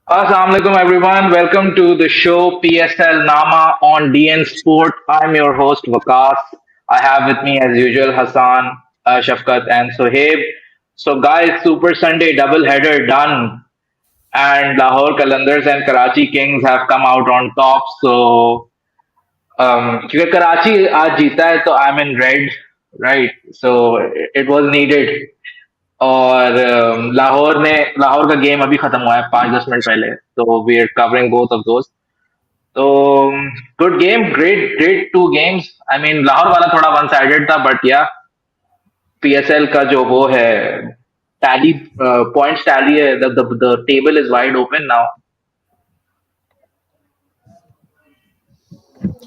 Assalamualaikum everyone. Welcome to the show PSLnama on DN Sport. I'm your host Waqas. I have with me as usual Hassan, Sahfqat and Sohaib. So guys, Super Sunday double header done and Lahore Qalandars and Karachi Kings have come out on top. So क्योंकि कराची आज जीता है तो I'm in red, right? So it was needed. और लाहौर का game अभी खत्म हुआ है 5-10 मिनट पहले तो we are covering both of दोस्त तो good game great great two games I mean Lahore वाला थोड़ा वन साइडेड था बट या पीएसएल का जो वो है टैली पॉइंट्स टैली है the table is wide open now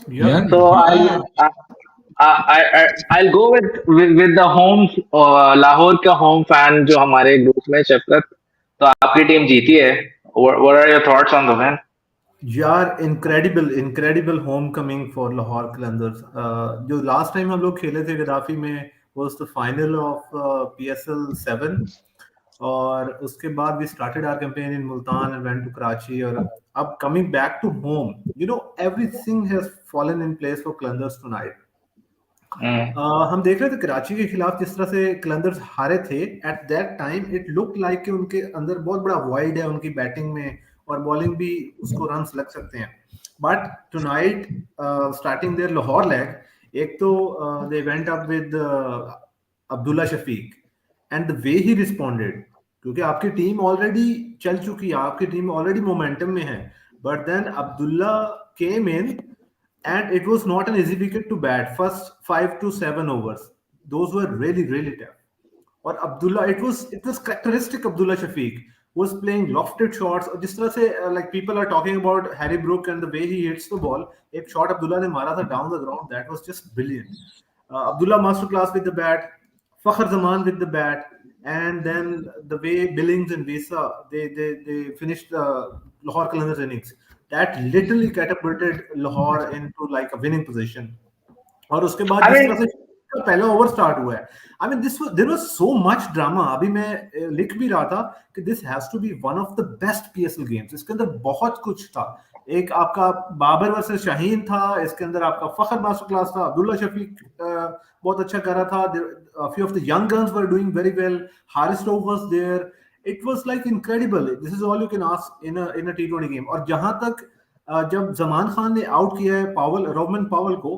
Yeah, so I'll go with the home Lahore का होम फैन जो हमारे ग्रुप में शफकत तो आपकी टीम जीती है what are your thoughts on the win यार incredible homecoming for Lahore Qalandars. जो लास्ट टाइम हम लोग खेले थे गद्दाफी में was the final of PSL 7 और उसके बाद we started our campaign in Multan and went to Karachi और अब coming back to home everything has fallen in place for Qalandars tonight. हम देख रहे थे कराची के खिलाफ जिस तरह से कलंदर्स हारे थे eight that time it look like कि उनके अंदर बहुत बड़ा वॉइड है उनकी बैटिंग में और बॉलिंग भी उसको रन्स लग सकते हैं but tonight starting there Lahore leg एक तो they went up with Abdullah Shafique and the way he responded क्योंकि आपकी टीम ऑलरेडी चल चुकी है आपकी टीम ऑलरेडी मोमेंटम में है but then Abdullah came in and it was not an easy wicket to bat first 5 to 7 overs those were really tough और Abdullah it was characteristic Abdullah Shafiq was playing lofted shots और जिस तरह से like people are talking about Harry Brook and the way he hits the ball एक shot Abdullah ने मारा था down the ground that was just brilliant Abdullah masterclass with the bat Fakhr Zaman with the bat and then the way Billings and Vesa they finished Lahore Qalandars innings that literally catapulted Lahore into like a winning position और उसके बाद I जिस mean तरह से पहला over start हुआ है I mean there was so much drama अभी मैं लिख भी रहा था कि this has to be one of the best PSL games इसके अंदर बहुत कुछ था एक आपका बाबर वर्सेस शाहीन था इसके अंदर आपका फखर मास्टर क्लास था अब्दुल्ला शफीक बहुत अच्छा कर रहा था few of the young guns were doing very well Haris Rauf was there it was like incredible this is all you can ask in a T20 game और जहां तक जब जमान खान ने आउट किया है पावल रोमन पावल को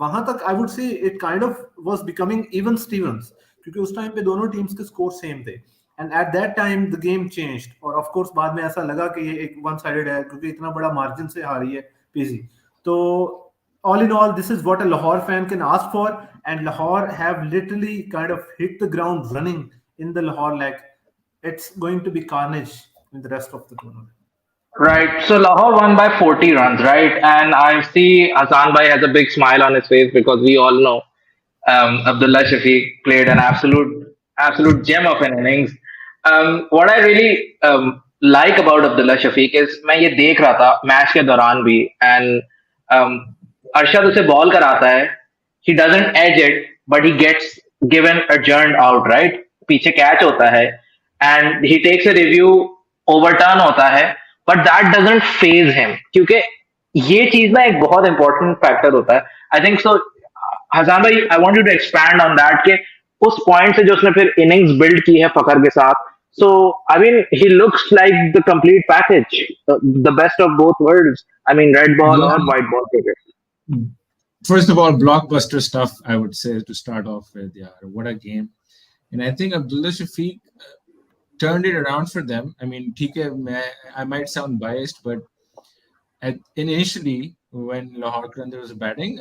वहां तक I would say it kind of was becoming even stevens क्योंकि उस टाइम पे दोनों टीम्स के स्कोर सेम थे and at that time the game changed और ऑफ कोर्स बाद में ऐसा लगा कि ये एक वन साइडेड है क्योंकि इतना बड़ा मार्जिन से हारी है पीसी तो all in all this is what a Lahore fan can ask for and Lahore have literally kind of hit the ground running in the Lahore leg it's going to be carnage in the rest of the tournament. right so Lahore won by 40 runs right and I see Hassan Bhai has a big smile on his face because we all know Abdullah Shafiq played an absolute gem of an innings. What I really like about Abdullah Shafiq is मैं ये देख रहा था match के दौरान भी and um, Arshad उसे ball कराता है he doesn't edge it but he gets given adjourned out right पीछे कैच होता है and he takes a review overturn होता है but that doesn't phase him क्योंकि ये चीज ना एक बहुत इंपॉर्टेंट फैक्टर होता है आई थिंक सो हजान भाई I want you to expand on that कि उस पॉइंट से जो उसने फिर इनिंग्स बिल्ड की है फकर के साथ so I mean he looks like the complete package the best of both worlds I mean red ball Yeah. और white ball cricket First of all, blockbuster stuff, I would say, to start off with. Yeah, what a game. And I think Abdullah Shafiq turned it around for them. I mean, ठीक है, I might sound biased, but initially, when Lahore Qalandars was batting,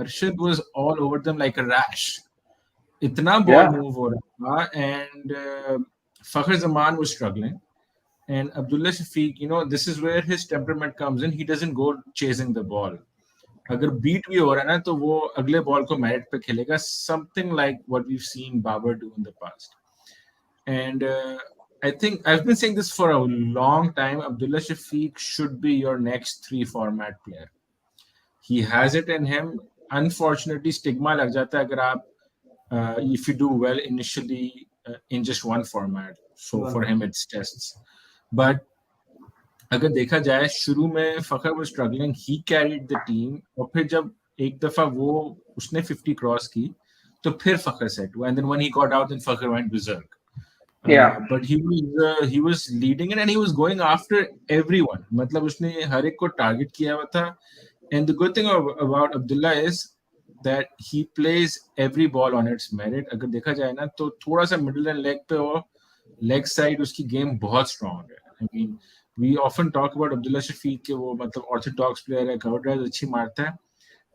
Arshad was all over them like a rash. Itna ball Yeah. move ho raha tha, and Fakhr Zaman was struggling. And Abdullah Shafiq, this is where his temperament comes in. He doesn't go chasing the ball. अगर beat भी हो रहा है ना तो वो अगले ball को मेरिट पे खेलेगा something like what we seen Babar do in the past and I think I have been saying this for a long time Abdullah Shafique should be your next 3 format player he has it in him unfortunately stigma लग जाता है अगर आप if you do well initially in just one format so for him it's tests but अगर देखा जाए शुरू में Fakhar was struggling, he carried the team, और फिर जब एक दफा वो उसने 50 क्रॉस की तो फिर फखर सेट हुआ, and then when he got out then Fakhar went berserk. Yeah. But he was leading it and he was going after everyone. मतलब उसने हर एक को टारगेट किया हुआ था. And the good thing about Abdullah is that he plays every ball on its merit. अगर देखा जाए ना तो थोड़ा सा मिडिल एंड लेग पे और लेग साइड उसकी गेम बहुत स्ट्रॉन्ग है. I mean, we often talk about Abdullah Shafiq के वो मतलब ऑर्थोडॉक्स प्लेयर है, कवर ड्राइव अच्छी मारता है.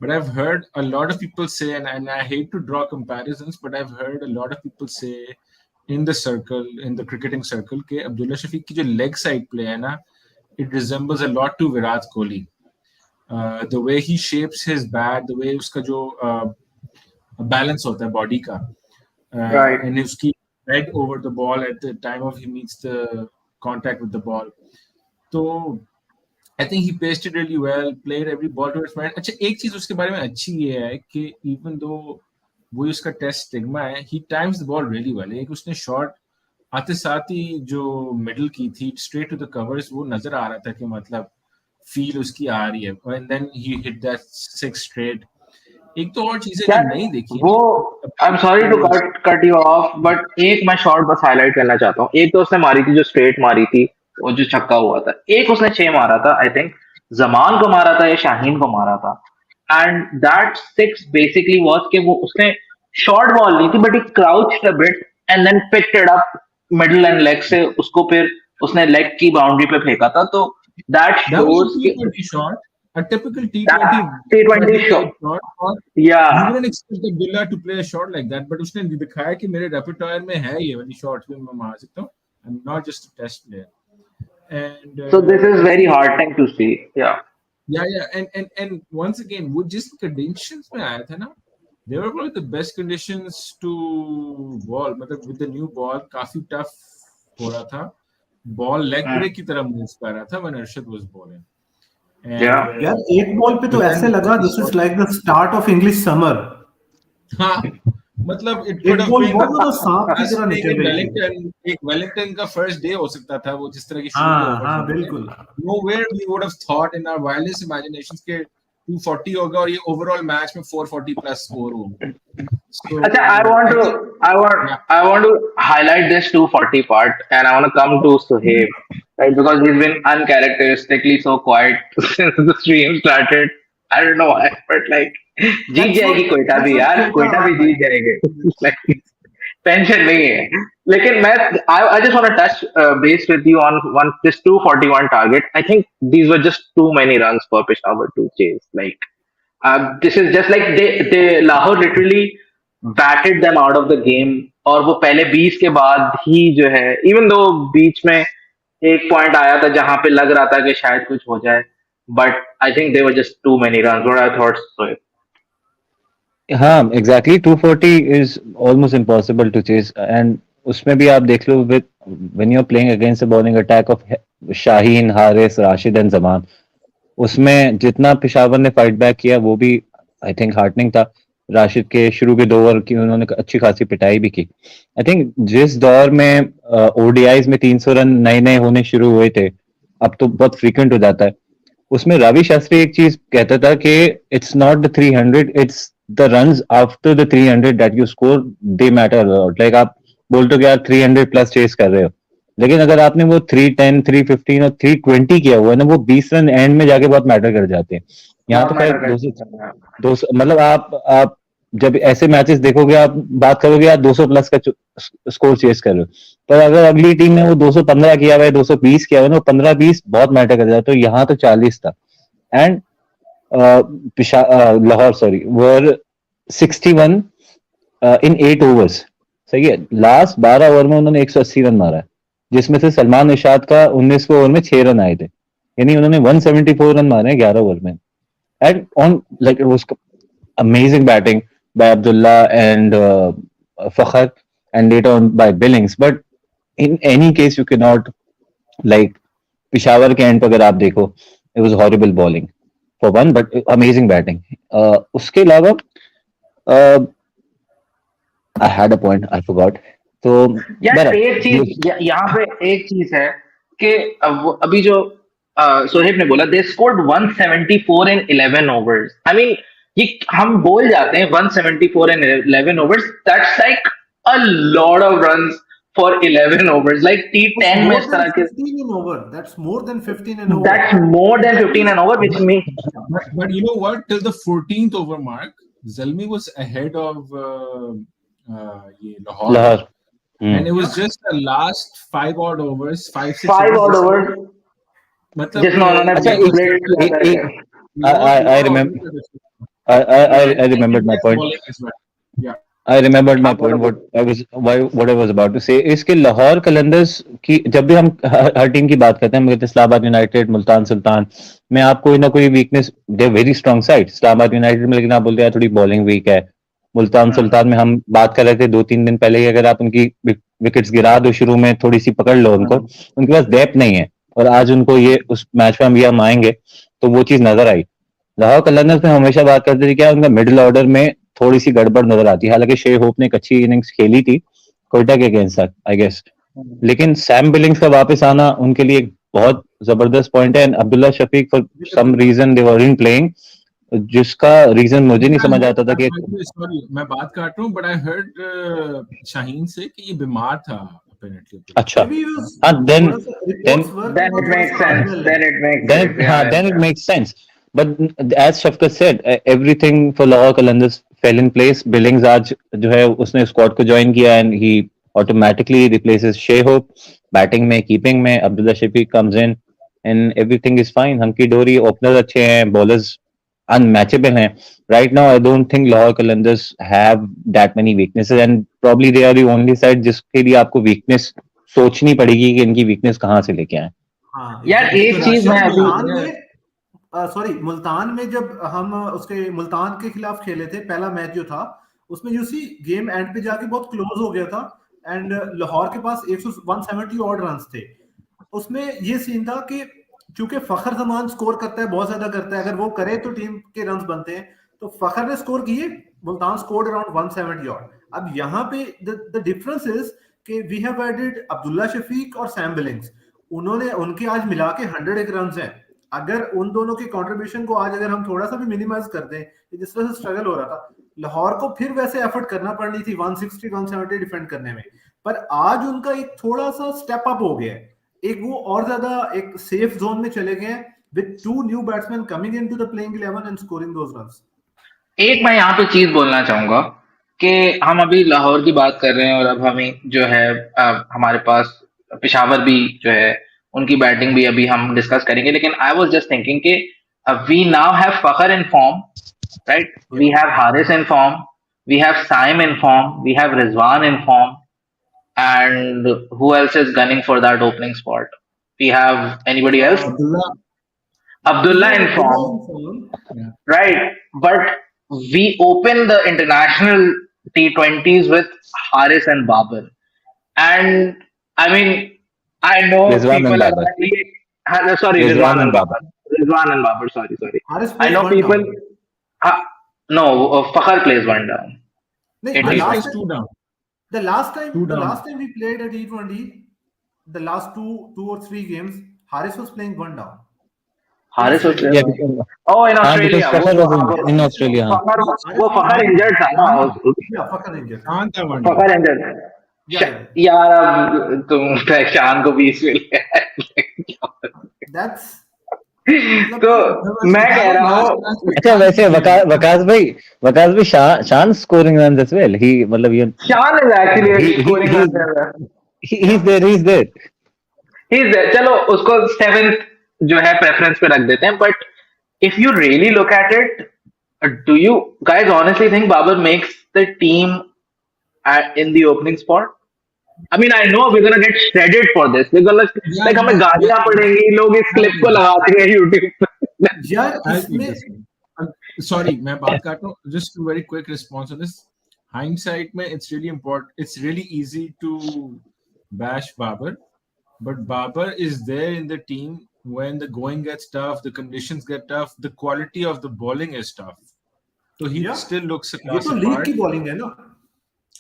But I've heard a lot of people say, and I hate to draw comparisons, but I've heard a lot of people say in the circle, in the cricketing circle, कि Abdullah Shafiq की जो leg side play है ना, it resembles a lot to Virat Kohli. The way he shapes his bat, the way उसका जो balance होता है body का, Right. and उसकी head over the ball at the time of he meets the contact with the ball. तो I think he paced it really well, played every ball to its merit. अच्छा, एक चीज उसके बारे में अच्छी ये है कि even though वो उसका टेस्ट स्टिग्मा है, he times the ball really well. एक उसने शॉट आते साथ ही जो मिडल की थी स्ट्रेट टू द कवर्स, वो नजर आ रहा था कि मतलब फील उसकी आ रही है, and then he hit that 6 straight. एक तो और चीजें जो यार नहीं देखी वो, I am sorry to cut you off, but एक मैं शॉट बस हाईलाइट करना चाहता हूँ. एक तो उसने मारी थी जो स्ट्रेट मारी थी, वो जो छक्का हुआ था. एक उसने 6 मारा था, आई थिंक जमान को मारा था या शाहीन को मारा था. एंड दैट 6 बेसिकली वाज कि वो उसने शॉर्ट बॉल ली थी but he crouched a bit and then picked it up middle and leg से, उसको फिर उसने लेग की बाउंड्री पे फेंका था. तो that that was a shows कि T20 shot, a typical that T20 T20 batting show. type shot. और या you wouldn't expect Abdullah to play a shot like that, but उसने दिखाया कि मेरे repertoire में है ये वाली शॉट भी मैं मार सकता हूँ. I'm not just a test player. And So this is very heartening to see. Yeah. yeah, and once again, वो जिस conditions में आया था ना, they were probably the best conditions to ball. मतलब with the new ball काफी tough हो रहा था. Ball leg break की तरह move कर रहा था when Arshad was bowling. And Yeah. यार एक बॉल पे तो but ऐसे then लगा this is like the start of English summer. हाँ, मतलब it could एक have बॉल been बहुत ज्यादा सांप की us तरह playing निकल in गई थी. Wellington. एक Wellington का first day हो सकता था वो, जिस तरह की शुरू के हाँ overs हाँ होते थे. बिल्कुल. Nowhere we would have thought in our wildest imaginations के 240 होगा और ये overall match में 440 plus score होगा. So Acha, I think yeah, I want to highlight this 240 part, and I want to come to Sohaib, right? Because he's been uncharacteristically so quiet since the stream started. I don't know why, but like, जीत जाएगी Quetta that's भी what यार, Quetta Quetta भी are Jeet like. जाएंगे. Like, tension नहीं है. लेकिन मैं, I just want to touch base with you on one this 241 target. I think these were just too many runs for Peshawar to chase. Like, this is just like they Lahore literally batted them out of the game. और वो पहले 20 के बाद ही जो है, even though बीच में एक point आया था जहां पे लग रहा था कि शायद कुछ हो जाए, but I think they were just too many run. What I thought. So हाँ exactly 240 is almost impossible to chase. And उसमें भी आप देख लो with when you are playing against the bowling attack of Shaheen, Haris, Rashid and Zaman, उसमें जितना पेशावर ने fight back किया वो भी आई थिंक हार्टनिंग था. राशिद के शुरू के 2 ओवर की उन्होंने अच्छी खासी पिटाई भी की. आई थिंक जिस दौर में ओडीआईज में 300 रन नए नए होने शुरू हुए थे, अब तो बहुत फ्रीक्वेंट हो जाता है. उसमें रवि शास्त्री एक चीज कहता था कि it's not the 300, it's the runs after the 300 that you score, they matter a lot. Like आप बोलते हो कि यार 300 प्लस चेस कर रहे हो, लेकिन अगर आपने वो 310, 315 और 320 किया हुआ है ना, वो 20 रन एंड में जाके बहुत मैटर कर जाते हैं. यहाँ बहुत तो खैर मैटर 200 करता है. 200 मतलब आप जब ऐसे मैचेस देखोगे आप बात करोगे यार 200 प्लस का स्कोर चेस कर रहे हो, पर अगर अगली टीम ने वो 215 किया हुआ है, 220 किया हुआ है ना, 15-20 बहुत मैटर कर जाता है. तो यहाँ तो 40 था. And Lahore sorry were 61 in 8 overs. सही है, लास्ट 12 ओवर में उन्होंने 180 रन मारा है, जिसमें से सलमान निशात का 19वें ओवर में 6 रन आए थे. यानी उन्होंने 174 रन मारे हैं 11 ओवर में. And on like it was amazing batting by Abdullah and Fakhr, and later on by Billings. But in any case, you cannot like Peshawar के end पे अगर आप देखो, it was horrible bowling for one, but amazing batting. उसके अलावा I had a point, I forgot. तो यार बहरहाल एक चीज यहाँ पे एक चीज है कि अभी जो सोहेब ने बोला they scored 174 in 11 overs. I mean ये हम बोल जाते हैं 174 इन 11 overs, that's like a lot of runs for 11 overs. Like T10 में More इस than तरह के 15 in over. That's more than 15 in over. That's more than 15 an over, which mean But you know what? Till the 14th over mark, Zalmi was ahead of Lahore. Lahore. And it was just the last 5 odd overs, 5, 6 5 overs. odd over मतलब, जिसमें उन्होंने अच्छा, split किया था. I remember. I remembered my point. Yeah. I remembered my आप point. बोलो. What I was about to say is कि लाहौर कलंदर्स की जब भी हम हर टीम की बात करते हैं, हम कहते हैं इस्लामाबाद यूनाइटेड, मुल्तान सुल्तान में आप कोई ना कोई weakness, they very strong side. Islamabad united में लेकिन आप बोलते हैं थोड़ी बॉलिंग वीक है. मुल्तान सुल्तान में हम बात कर रहे थे 2-3 दिन पहले ही, अगर आप उनकी विकेट्स गिरा दो शुरू में, थोड़ी सी पकड़ लो उनको, उनके पास डेप्थ नहीं है. और आज उनको ये उस मैच में हम आएंगे तो वो चीज नजर आई. लाहौर कलंदर्स में हमेशा बात करते थे क्या उनका मिडिल ऑर्डर में थोड़ी सी गड़बड़ नजर आती है. हालांकि शे होप ने एक अच्छी इनिंग्स खेली थी कोयटा के अगेंस्ट आई गेस, लेकिन सैम बिलिंग्स का वापस आना उनके लिए एक बहुत जबरदस्त पॉइंट है. And Abdullah Shafique for some reason they were in playing, जिसका रीजन मुझे नहीं समझ आता था कि सॉरी मैं बात काट रहा हूँ, बट आई हर्ड शाहीन से कि ये बीमार था apparently. अच्छा, Maybe he was हाँ, then reports were Then it makes sense. Then it makes sense. then it makes sense. But as Sahfqat said, everything for Lahore Qalandars fell in place. Billings आज जो है उसने squad को join किया and he automatically replaces Shea Hope. Batting में, keeping में Abdullah Shafiq comes in and everything is fine. Hunky डोरी, openers अच्छे हैं, बॉलर्स unmatchable हैं. Right now, I don't think Lahore Qalandars have that many weaknesses and probably they are the only side जिसके लिए आपको weakness सोचनी पड़ेगी कि इनकी weakness कहाँ से लेके आए. हाँ, यार एक चीज मैं अभी सॉरी मुल्तान में जब हम उसके मुल्तान के खिलाफ खेले थे, पहला मैच जो था उसमें यू सी गेम एंड पे जाके बहुत क्लोज हो गया था एंड लाहौर के पास 170 ऑड रन्स थे. उसमें ये सीन था कि चूंकि फखर जमान स्कोर करता है, बहुत ज्यादा करता है, अगर वो करे तो टीम के रन्स बनते हैं. तो फखर ने स्कोर किए, मुल्तान स्कोर्ड अराउंड 170 ऑड. अब यहाँ पे द डिफरेंस इज कि we have added Abdullah Shafique और सैम बिलिंग्स. उन्होंने उनके आज मिला के 101 रन हैं. अगर उन दोनों के कंट्रीब्यूशन को आज अगर हम थोड़ा सा भी मिनिमाइज कर दें, जिस तरह से स्ट्रगल हो रहा था, लाहौर को फिर वैसे एफर्ट करना पड़नी थी 160 170 डिफेंड करने में. पर आज उनका एक थोड़ा सा स्टेप अप हो गया है, एक वो और ज्यादा एक सेफ जोन में चले गए हैं with 2 new batsman coming into the playing 11 and scoring those runs. एक मैं यहाँ पे चीज बोलना चाहूंगा कि हम अभी लाहौर की बात कर रहे हैं और अब हमें जो है हमारे पास पेशावर भी जो है उनकी बैटिंग भी अभी हम डिस्कस करेंगे. लेकिन आई वाज जस्ट थिंकिंग कि we now have Fakhar in form, right? We have Haris in form, we have Saim in form, we have Rizwan in form, and who else is gunning for that opening spot? We have anybody else? Abdullah in form, right? But we open the international T20s with Haris and Babar, and I mean, I know Rizwan people and are sorry, Rizwan and Babar. Rizwan and Babar. Sorry. Haris I know plays one people. No, Fakhar plays one down. नहीं, Haris last plays time- 2 down. The last time Two down. we played at T20, the last two or three games, Haris was playing one down. Haris was Yeah, Oh, in हाँ, Australia. because Fakhar was in Australia, हाँ. वो फखर injured था ना. Yeah, fucking injured. शान था one down. फखर injured. Yeah. यार अब तुम शान को 20 में लिया. That's तो मैं कह रहा हूँ अच्छा, वैसे वकास भाई Shan scoring run as well. He मतलब ये Shan is actually He- scoring he- he's there. He is there. चलो उसको 7th जो है प्रेफरेंस पे रख देते हैं. But if you really look at it, do you guys honestly think Babar makes the team in the opening spot? I mean, I know we're gonna get shredded for this. We're gonna like हमें गालियां पड़ेंगी, लोग इस clip को लगाते हैं YouTube पे. यार इसमें Sorry, मैं बात काट रहा हूँ. Just a very quick response on this. Hindsight में it's really important. It's really easy to bash Babar, but Babar is there in the team when the going gets tough, the conditions get tough, the quality of the bowling is tough. So he Yeah. still looks a ये class तो league apart. की bowling है ना.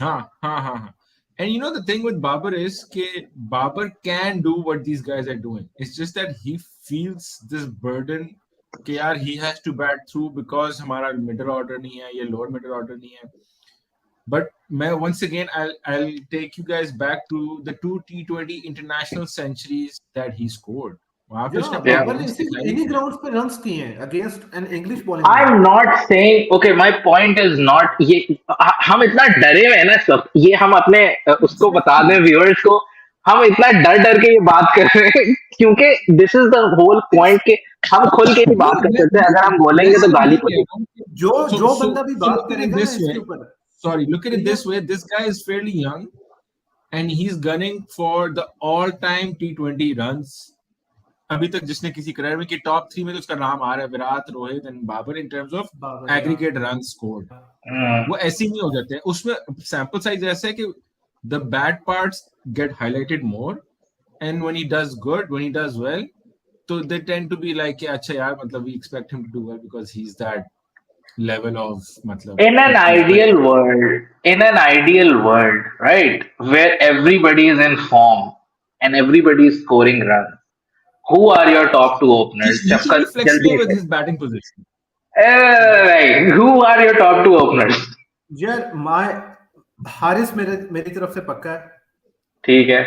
हाँ. And you know the thing with Babar is that Babar can do what these guys are doing. It's just that he feels this burden कि यार he has to bat through because हमारा middle order नहीं है, ये lower middle order नहीं है. But once again, I'll take you guys back to the 2 T20 international centuries that he scored. वहाँ पे उसने अपनी बाबर ने innings दिखाई. इन्हीं ग्राउंड्स पे रन्स किए हैं against an English bowling. I'm not saying, okay, my point is not ये हम इतना डरे हुए हैं ना सब, ये हम अपने उसको बता दें व्यूअर्स को, हम इतना डर डर के ये बात कर रहे हैं क्योंकि this is the whole point कि हम खुल के नहीं बात कर सकते. अगर हम बोलेंगे तो गाली पड़ेगी. जो बंदा भी बात करेगा ना इसके ऊपर. Sorry, look at it this way. This guy is fairly young and he's gunning for the all-time T20 runs. अभी तक जिसने किसी करियर में कि टॉप 3 में तो उसका नाम आ रहा है, Virat, Rohit and Babar in terms of aggregate run scored. वो ऐसे ही नहीं हो जाते हैं. उसमें सैंपल साइज ऐसा है कि the bad parts get highlighted more and when he does good, when he does well, तो they tend to be like अच्छा यार मतलब we expect him to do well because he is that level of मतलब. In an ideal world, right, where everybody is in form and everybody is scoring runs, who are your top 2 openers? He should be flexible with his batting position. Right. Who are your top 2 openers? यार हारिस मेरी तरफ से पक्का है. ठीक है.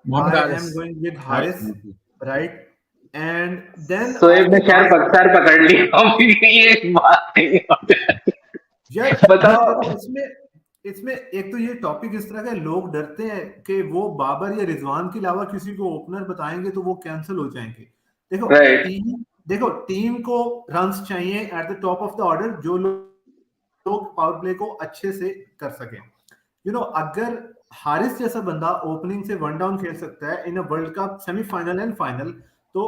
I am going with Haris, right? And then Shoaib ने sir पकड़ लिया. ये बात नहीं होती. यार बताओ. इसमें एक तो ये टॉपिक इस तरह का, लोग डरते हैं कि वो बाबर या रिजवान के अलावा किसी को ओपनर बताएंगे तो वो कैंसिल हो जाएंगे. देखो टीम को रन्स चाहिए at the top of the order, जो लोग पावर प्ले को अच्छे से कर सकें. अगर हारिस जैसा बंदा ओपनिंग से 1 डाउन खेल सकता है in a World Cup semifinal and final, तो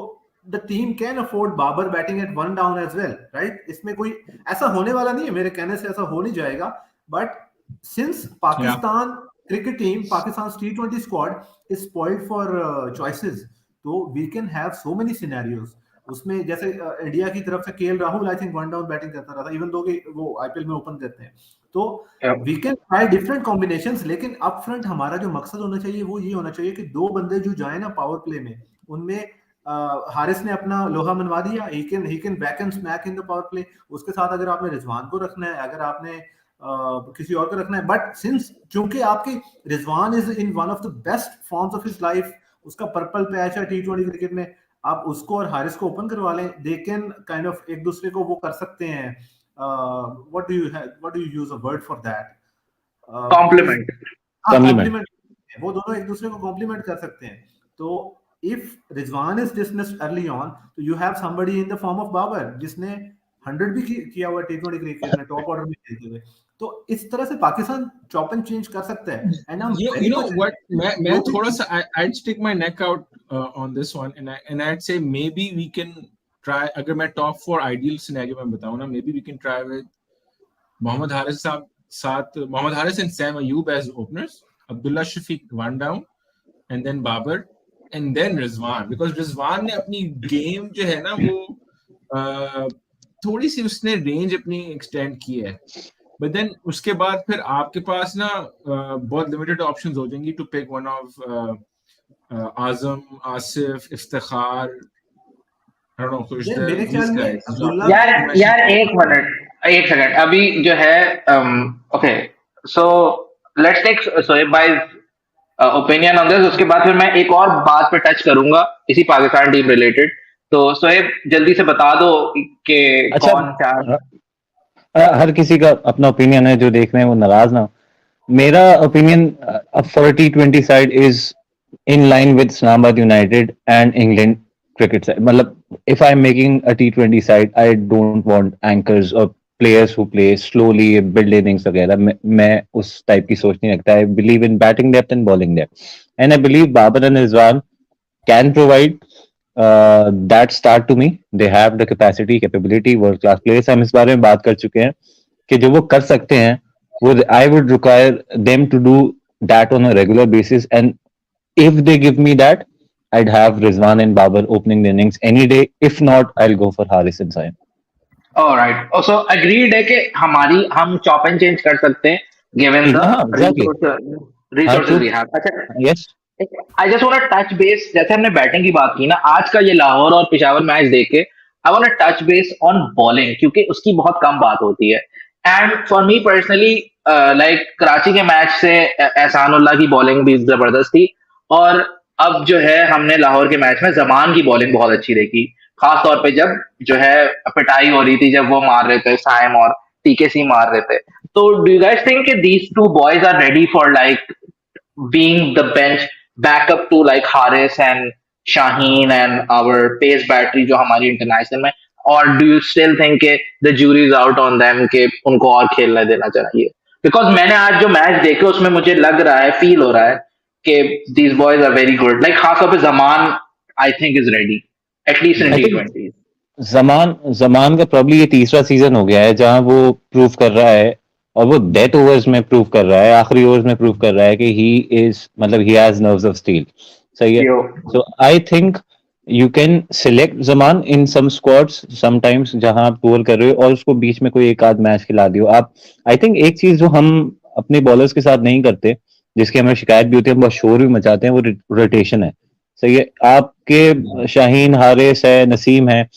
the team can afford Babar batting at 1 down as well, right? इसमें कोई ऐसा होने वाला नहीं है, मेरे कहने से ऐसा हो नहीं जाएगा. But since Pakistan cricket team, Pakistan T20 squad is spoiled for choices, तो we can have so many scenarios. उसमें जैसे इंडिया की तरफ से KL Rahul I think 1 down batting करता रहा था, इवन दो वो आईपीएल में ओपन करते हैं. तो we can try different combinations, लेकिन अप फ्रंट हमारा जो मकसद होना चाहिए वो ये होना चाहिए कि 2 बंदे जो जाए ना पावर प्ले में, उनमें हारिस ने अपना लोहा मनवा दिया, he can back and smack in the power play. उसके साथ अगर आपने रिजवान को रखना है, अगर आपने किसी और को रखना है, बट सिंस चूंकि आपकी Rizwan is in one of the best forms of his life, उसका पर्पल पैच है T20 क्रिकेट में, आप उसको और हारिस को ओपन करवा लें. दे कैन काइंड ऑफ एक दूसरे को वो कर सकते हैं. What do you use a word for that? Compliment. वो दोनों एक दूसरे को कॉम्प्लीमेंट कर सकते हैं. तो if Rizwan is dismissed early on, so you have somebody in the form of Babar जिसने 100 भी किया हुआ T20 क्रिकेट में टॉप ऑर्डर में खेलते हुए. तो इस तरह से पाकिस्तान चॉप एंड चेंज कर सकता है. एंड you know what, मैं थोड़ा सा I'd stick my neck out on this one and I'd say maybe we can try, अगर मैं top 4 ideal scenario में बताऊं ना, maybe we can try with Mohammad Haris and Sam Ayub as openers, Abdullah Shafiq 1 down and then Babar and then Rizwan, because Rizwan ने अपनी game जो है ना वो थोड़ी सी उसने रेंज अपनी एक्सटेंड की है. बट देन उसके बाद फिर आपके पास ना बहुत लिमिटेड ऑप्शंस हो जाएंगी to pick one of Azam, Asif, Iftikhar, I don't know कुछ. मेरे ख्याल में अब्दुल्ला यार एक सेकंड अभी जो है. Okay, so let's take Sohaib भाई ओपिनियन ऑन दिस. उसके बाद फिर मैं एक और बात पे टच करूंगा इसी पाकिस्तान टीम रिलेटेड. तो सोहेब जल्दी से बता दो कि कौन क्या. हर किसी का अपना ओपिनियन है, जो देख रहे हैं वो नाराज ना. मेरा opinion for T20 side is in line with Islamabad united and England cricket side. मतलब if I am making a T20 side, I don't want anchors or players who play slowly, build innings वगैरह. मैं उस type की सोच नहीं रखता. I believe in batting depth and bowling depth, and I believe Babar and Rizwan can provide that start to me. They have the capacity, capability, world class players. हम इस बारे में बात कर चुके हैं कि जो वो कर सकते हैं, वो I would require them to do that on a regular basis, and if they give me that, I'd have Rizwan and Babar opening the innings any day. If not, I'll go for Haris and Saeed. Alright, so agreed है कि हम chop and change कर सकते हैं given the resources true. We have. अच्छा, Yes. I just want touch base, जैसे हमने batting की बात की ना, आज का ये लाहौर और पेशावर मैच देख के I want touch base on bowling, क्योंकि उसकी बहुत कम बात होती है. And for me personally, like Karachi के मैच से एहसानुल्लाह की बॉलिंग भी जबरदस्त थी, और अब जो है हमने लाहौर के मैच में जमान की बॉलिंग बहुत अच्छी देखी, खास तौर पे जब जो है पिटाई हो रही थी, जब वो मार रहे थे साइम और टीकेसी मार रहे थे. तो do you guys think these two boys are ready for like being the bench backup to like Haris and Shaheen and our pace battery जो हमारी इंटरनेशनल में, और डू यू स्टिल थिंक के the jury is out on them के उनको और खेलने देना चाहिए? बिकॉज मैंने आज जो मैच देखे उसमें मुझे लग रहा है, फील हो रहा है कि these boys are very good. Like खासतौर पे Zaman I think is ready, at least in I think T20. Zaman का प्रॉब्ली ये तीसरा सीजन हो गया है जहां वो प्रूव कर रहा है, और वो डेथ ओवर्स में प्रूव कर रहा है, आखिरी ओवर्स में प्रूव कर रहा है कि ही इज मतलब he has nerves of steel. सही है. So I think you can select Zaman in some squads sometimes जहां आप बोल कर रहे हो, और उसको बीच में कोई एक आध मैच खिला दियो आप. आई थिंक एक चीज जो हम अपने बॉलर्स के साथ नहीं करते, जिसकी हमें शिकायत भी होती है, हम बहुत शोर भी मचाते हैं, वो रोटेशन है. सही है. आपके शाहीन, हारिस है, नसीम है,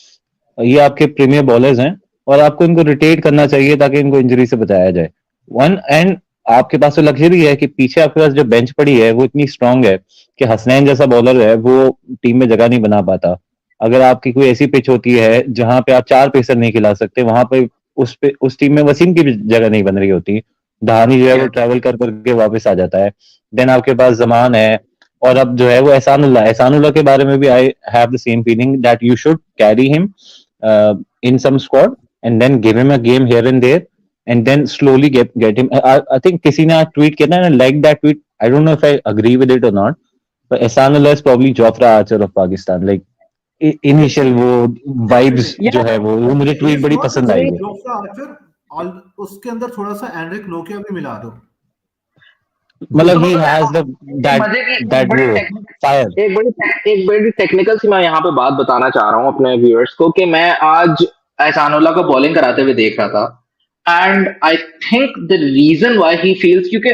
ये आपके प्रीमियर बॉलर्स हैं, और आपको इनको रोटेट करना चाहिए ताकि इनको इंजरी से बचाया जाए. वन एंड आपके पास तो लग्जरी है कि पीछे आपके पास जो बेंच पड़ी है वो इतनी स्ट्रांग है कि हसनैन जैसा बॉलर है वो टीम में जगह नहीं बना पाता. अगर आपकी कोई ऐसी पिच होती है जहां पे आप 4 पेसर नहीं खिला सकते, वहां पे उस टीम में वसीम की भी जगह नहीं बन रही होती. धानी जो है वो ट्रैवल कर करके वापस आ जाता है. देन आपके पास जमान है, और अब जो है वो एहसानुल्लाह के बारे में भी I have the same feeling that you should carry him in some squad and then give him a game here and there and then slowly get him. I think किसी ने आज tweet किया ना, and I like that tweet. I don't know if I agree with it or not, but Ehsanullah is probably Jofra Archer of Pakistan. Like initial वो vibes जो है वो मुझे tweet बड़ी पसंद आई है. जोफ्रा आर्चर, और उसके अंदर थोड़ा सा एंड्रिक नोकिया भी मिला दो. मतलब he has the मजे की that वो fire. एक बड़ी टेक्निकल सी मैं यहाँ पे बात बताना चाह रहा हूँ अपने व्यूअर्स को, कि मैं आज एहसानुल्लाह को बॉलिंग कराते हुए देख रहा था, and I think the reason why he feels, क्योंकि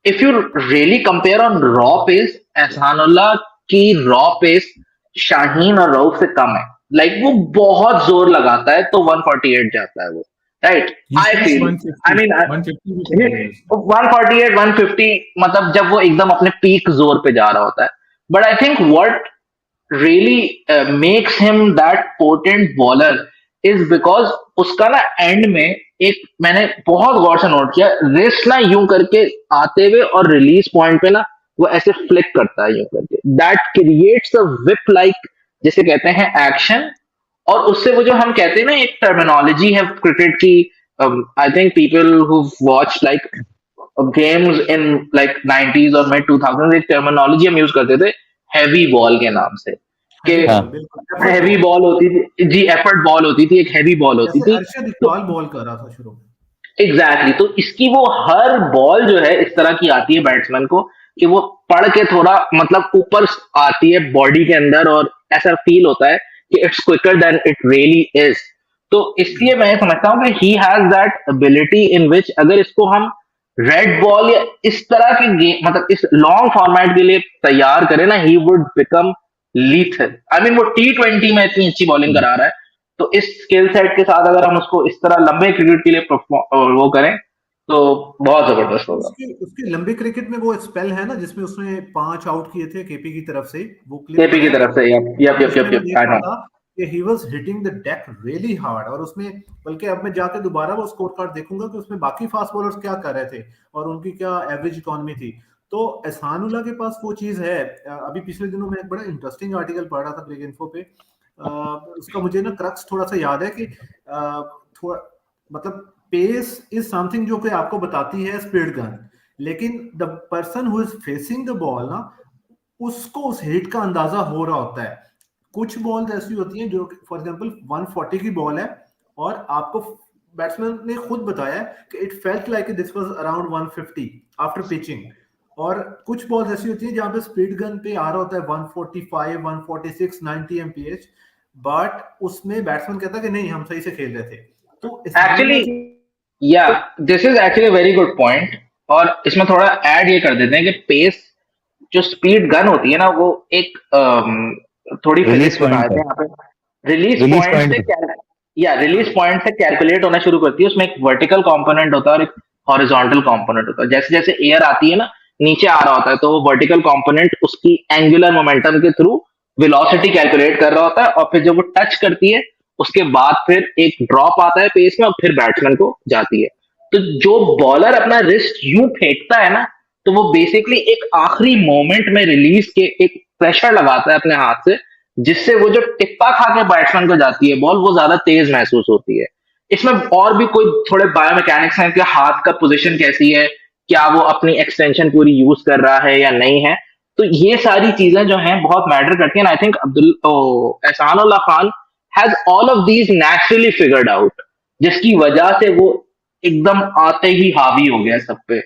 if you really compare on raw pace, Ihsanullah की रॉ पेस शाहीन और रऊफ से कम है. लाइक वो बहुत जोर लगाता है तो 148 जाता है वो, right? I feel, I mean 148 150, मतलब जब वो एकदम अपने पीक जोर पे जा रहा होता है. But I think what really makes him that potent bowler is because उसका ना एंड में एक, मैंने बहुत गौर से नोट किया, रिस्ट ना यूं करके आते हुए और रिलीज पॉइंट पे ना वो ऐसे फ्लिक करता है यूं करके, that creates a whip like जिसे कहते हैं एक्शन. और उससे वो जो हम कहते हैं ना, एक टर्मिनोलॉजी है क्रिकेट की, I think people who watch like games in like 90s और मिड 2000s, एक टर्मिनोलॉजी हम यूज करते थे हैवी बॉल के नाम से, कि हैवी बॉल होती थी जी, एफर्ट बॉल होती थी, एक हैवी बॉल होती थी. अरशद इकबाल बॉल कर रहा था शुरू में. एग्जैक्टली. तो इसकी वो हर बॉल जो है इस तरह की आती है बैट्समैन को कि वो पढ़ के थोड़ा मतलब ऊपर आती है बॉडी के अंदर, और ऐसा फील होता है कि it's quicker than it really is. तो इसलिए मैं समझता हूँ कि he has that ability in which अगर इसको हम रेड बॉल या इस तरह के गेम, मतलब इस लॉन्ग फॉर्मेट के लिए तैयार करें ना, he would become lethal. I mean वो T20 में इतनी अच्छी बॉलिंग करा रहा है, तो इस स्किल सेट के साथ अगर हम उसको इस तरह लंबे क्रिकेट के लिए वो करें तो बहुत जबरदस्त होगा. उसके लंबे क्रिकेट में वो स्पेल है ना जिसमें उसने 5 आउट किए थे केपी की तरफ से, वो केपी की तरफ से. यप आई नो कि he was hitting the deck really hard. और उसमें बल्कि अब मैं जाके दोबारा वो स्कोर कार्ड देखूंगा कि उसमें बाकी फास्ट बॉलर्स क्या कर रहे थे और उनकी क्या एवरेज इकोनॉमी थी. तो एहसानुल्लाह के पास वो चीज है. अभी पिछले दिनों में एक बड़ा इंटरेस्टिंग आर्टिकल पढ़ रहा था क्रिक इन्फो पे, उसका मुझे ना क्रक्स थोड़ा सा याद है कि थोड़ा मतलब पेस इज समथिंग जो कि आपको बताती है स्पीड गन, लेकिन the person who is facing the ball ना, उसको उस हिट का अंदाजा हो रहा होता है. कुछ बॉल ऐसी होती हैं जो फॉर एग्जांपल 140 की बॉल है और आपको बैट्समैन ने खुद बताया कि it felt like this was around 150 after pitching. और कुछ बॉल ऐसी होती हैं जहां पे स्पीड गन पे आ रहा होता है 145 146 90 एमपीएच, बट उसमें बैट्समैन कहता है कि नहीं हम सही से खेल रहे थे. तो actually this is actually very good point. और इसमें थोड़ा ऐड ये कर देते हैं कि पेस जो स्पीड गन होती है ना वो एक थोड़ी रिलीज फिजिक्स बता पॉइंट देते पे, हैं यहाँ पे। रिलीज रिलीज पॉइंट पॉइंट से पे। या रिलीज पॉइंट से कैलकुलेट होना शुरू करती है। उसमें एक वर्टिकल कंपोनेंट होता है और एक हॉरिजॉन्टल कंपोनेंट होता है। जैसे जैसे एयर आती है ना, नीचे आ रहा होता है, तो वो वर्टिकल कंपोनेंट उसकी एंगुलर मोमेंटम के थ्रू वेलोसिटी कैलकुलेट कर रहा होता है, और फिर जब वो टच करती है उसके बाद फिर एक ड्रॉप आता है पेस में और फिर बैट्समैन को जाती है। तो जो बॉलर अपना रिस्ट यूं फेंकता है ना, तो वो बेसिकली एक आखिरी मोमेंट में रिलीज के एक प्रेशर लगाता है अपने हाथ से, जिससे वो जो टिप्पा खा के बैट्समैन को जाती है बॉल, वो ज्यादा तेज महसूस होती है। इसमें और भी कोई थोड़े बायोमैकेनिक्स हैं कि हाथ का पोजीशन कैसी है, क्या वो अपनी एक्सटेंशन पूरी यूज कर रहा है या नहीं है। तो ये सारी चीजें जो हैं बहुत मैटर करती हैं। आई थिंक एहसान Ullah Khan has all of these naturally figured out, जिसकी वजह से वो एकदम आते ही हावी हो गया सब पे।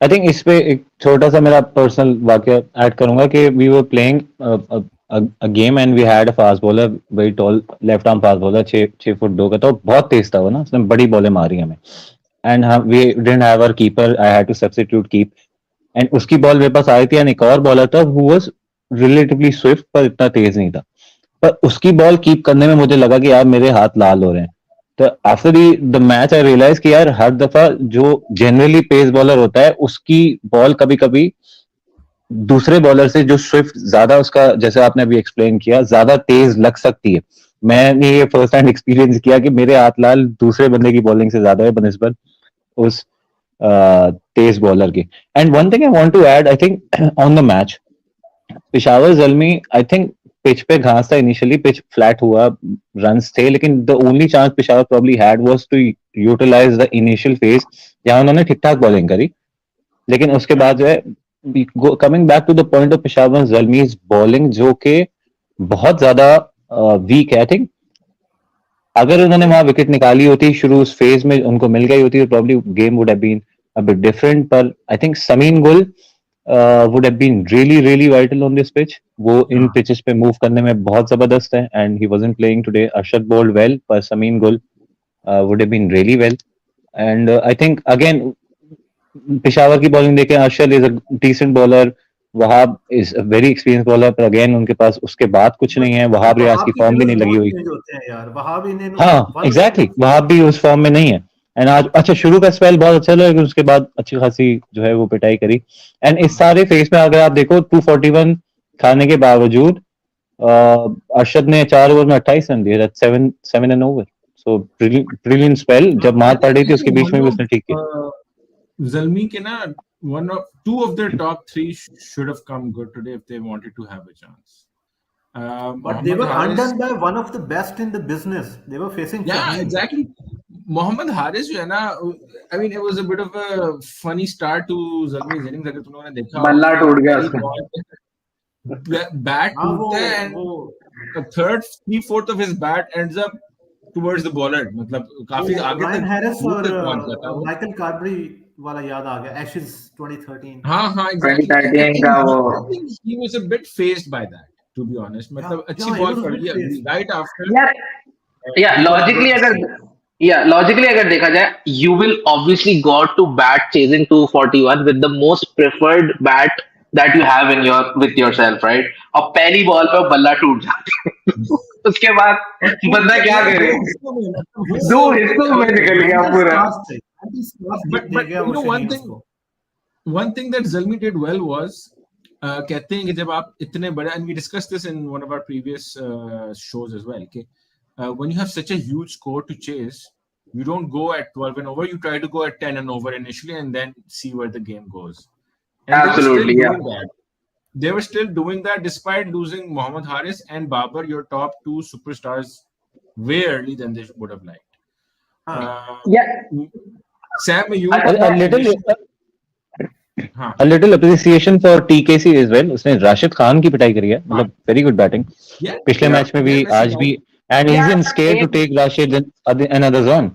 आई थिंक इस पे एक छोटा सा मेरा पर्सनल वाक्य ऐड करूंगा कि we were playing a game and we had a fast bowler, very tall left arm fast bowler, 6 foot 2 का, तो बहुत तेज था वो ना, उसने बड़ी बॉलें मारी हमें। And we didn't have our keeper, I had to substitute keep, and उसकी बॉल मेरे पास आई थी, एंड एक और बॉलर था हु वाज रिलेटिवली स्विफ्ट पर इतना तेज नहीं था, पर उसकी बॉल कीप करने में मुझे लगा कि यार मेरे हाथ लाल हो रहे हैं। तो after the match I realise कि यार हर दफा जो जनरली पेस बॉलर होता है उसकी बॉल कभी कभी दूसरे बॉलर से जो स्विफ्ट ज्यादा, उसका जैसे आपने अभी एक्सप्लेन किया, ज्यादा तेज लग सकती है। मैंने ये फर्स्ट हैंड एक्सपीरियंस किया कि मेरे हाथ लाल दूसरे बंदे की बॉलिंग से ज्यादा है बनिस्बत उस तेज बॉलर की। And one thing I want to add, I think on the match Peshawar Zalmi, I think pitch पे घास था, इनिशियली पिच फ्लैट हुआ, रन्स थे, लेकिन the only chance Peshawar probably had was to utilize the initial phase जहां उन्होंने ठीक ठाक बॉलिंग करी। लेकिन उसके बाद जो है, coming back to the point of Peshawar Zalmi's bowling जो कि बहुत ज्यादा वीक है। आई थिंक अगर उन्होंने वहां विकेट निकाली होती शुरू उस फेज में, उनको मिल गई होती, तो probably game would have been a bit different. पर आई थिंक समीन गुल would have been really vital on this pitch. वो इन pitches पे मूव करने में बहुत जबरदस्त है, and he wasn't playing today. Arshad bowled well, पर समीन गुल would have been really well. And I think again Peshawar की बॉलिंग देखें, Arshad is a decent bowler, Wahab is a very experience bowler, पर अगेन उनके पास उसके बाद कुछ नहीं है। वहाब रियाज वहाब की के फॉर्म भी नहीं लेवल्स लगी बहुत हुई। चेंज होते हैं यार। वहाब इन हाँ वन एग्जैक्टली, ओवर वहाब भी उस फॉर्म में नहीं है। एंड आज अच्छा शुरू का स्पेल बहुत अच्छा लगा, लेकिन उसके बाद अच्छी खासी जो है वो पिटाई करी। एंड इस सारे फेस में अगर आप देखो 241 खाने के बावजूद अरशद ने 4 ओवर में 28 रन दिए, that's 7 and over. So brilliant spell, जब मार पड़ रही थी उसके बीच में भी उसने ठीक किया। Zalmi ke na, two of their top three should have come good today if they wanted to have a chance. But they Mohammad were Haris, undone by one of the best in the business. They were facing yeah, Shaheen. exactly. Mohammad Haris जो है ना, I mean it was a bit of a funny start to Zalmi's innings. अगर तुम लोगों ने देखा हो बल्ला कि टूट गया पहली उसका। बॉल बैट हाँ टूटता है वो and a third, 3/4 of his bat ends up towards the bowler. मतलब काफी आगे रायन तक हैरिस दूर और तक पहुंच जाता वो। माइकल कार्बरी वाला याद आ गया, एशेज 2013। हाँ, exactly. I 2013 think का वो I think he was a bit phased by that, to be honest. मतलब अच्छी Yeah, he ball was a पड़ bit गई अगली, phased. right after यार, या he got लॉजिकली good. अगर देखा जाए, you will obviously got to bat chasing 241 with the most preferred bat that you have in your with yourself, right? और पहली बॉल पे बल्ला टूट जाती है उसके बाद और टूट बंदा क्या क्या गया करे? दो हिस्सों में, मतलब दो वो bit हिस्सों में away. निकल गया एंटी पूरा। स्टार्स थे, एंटी स्टार्स But दे गया you वो know शहीन उसको। one thing that Zalmi did well was कहते हैं कि जब आप इतने बड़े, and we discussed this in one of our previous shows as well, कि when you have such a huge score to chase, you don't go at 12 and over, you try to go at 10 and over initially and then see where the game goes. And they were still absolutely, या doing that. They were still doing that despite losing Mohammad Haris and Babar, your top two superstars, way early than they would have liked. हाँ या Sam Ayub, अच्छा a little हाँ, a little appreciation for TKC as well. उसने राशिद खान की पिटाई करी है, हाँ, मतलब वेरी गुड बैटिंग yeah, पिछले या मैच में भी, वैसे आज भी। एंड ही यार इजंट स्केयर्ड टू एक take Rashid and others on.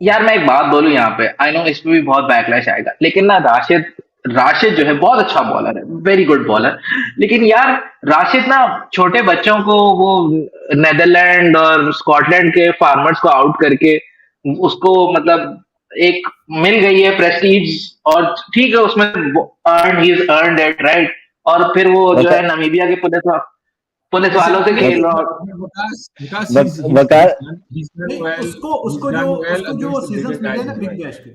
यार मैं एक बात बोलूं यहाँ पे, आई नो इस पे भी बहुत बैकलैश आएगा, लेकिन ना राशिद राशिद जो है बहुत अच्छा बॉलर है, वेरी गुड बॉलर। लेकिन यार राशिद ना छोटे बच्चों को वो नेदरलैंड और स्कॉटलैंड के फार्मर्स को आउट करके उसको मतलब एक मिल गई है प्रेस्टीज, और ठीक है उसमें he is earned it, right. और फिर वो जो वका, है नामीबिया के पुलिस Listen, वालों से नहीं, खेल नहीं, रहा but, और but Waqas, वक, वका, he's done नहीं, well. उसको He's उसको जो done well उसको जो against the bigger सीजन्स मिले guys ना as बिग well. बैश के,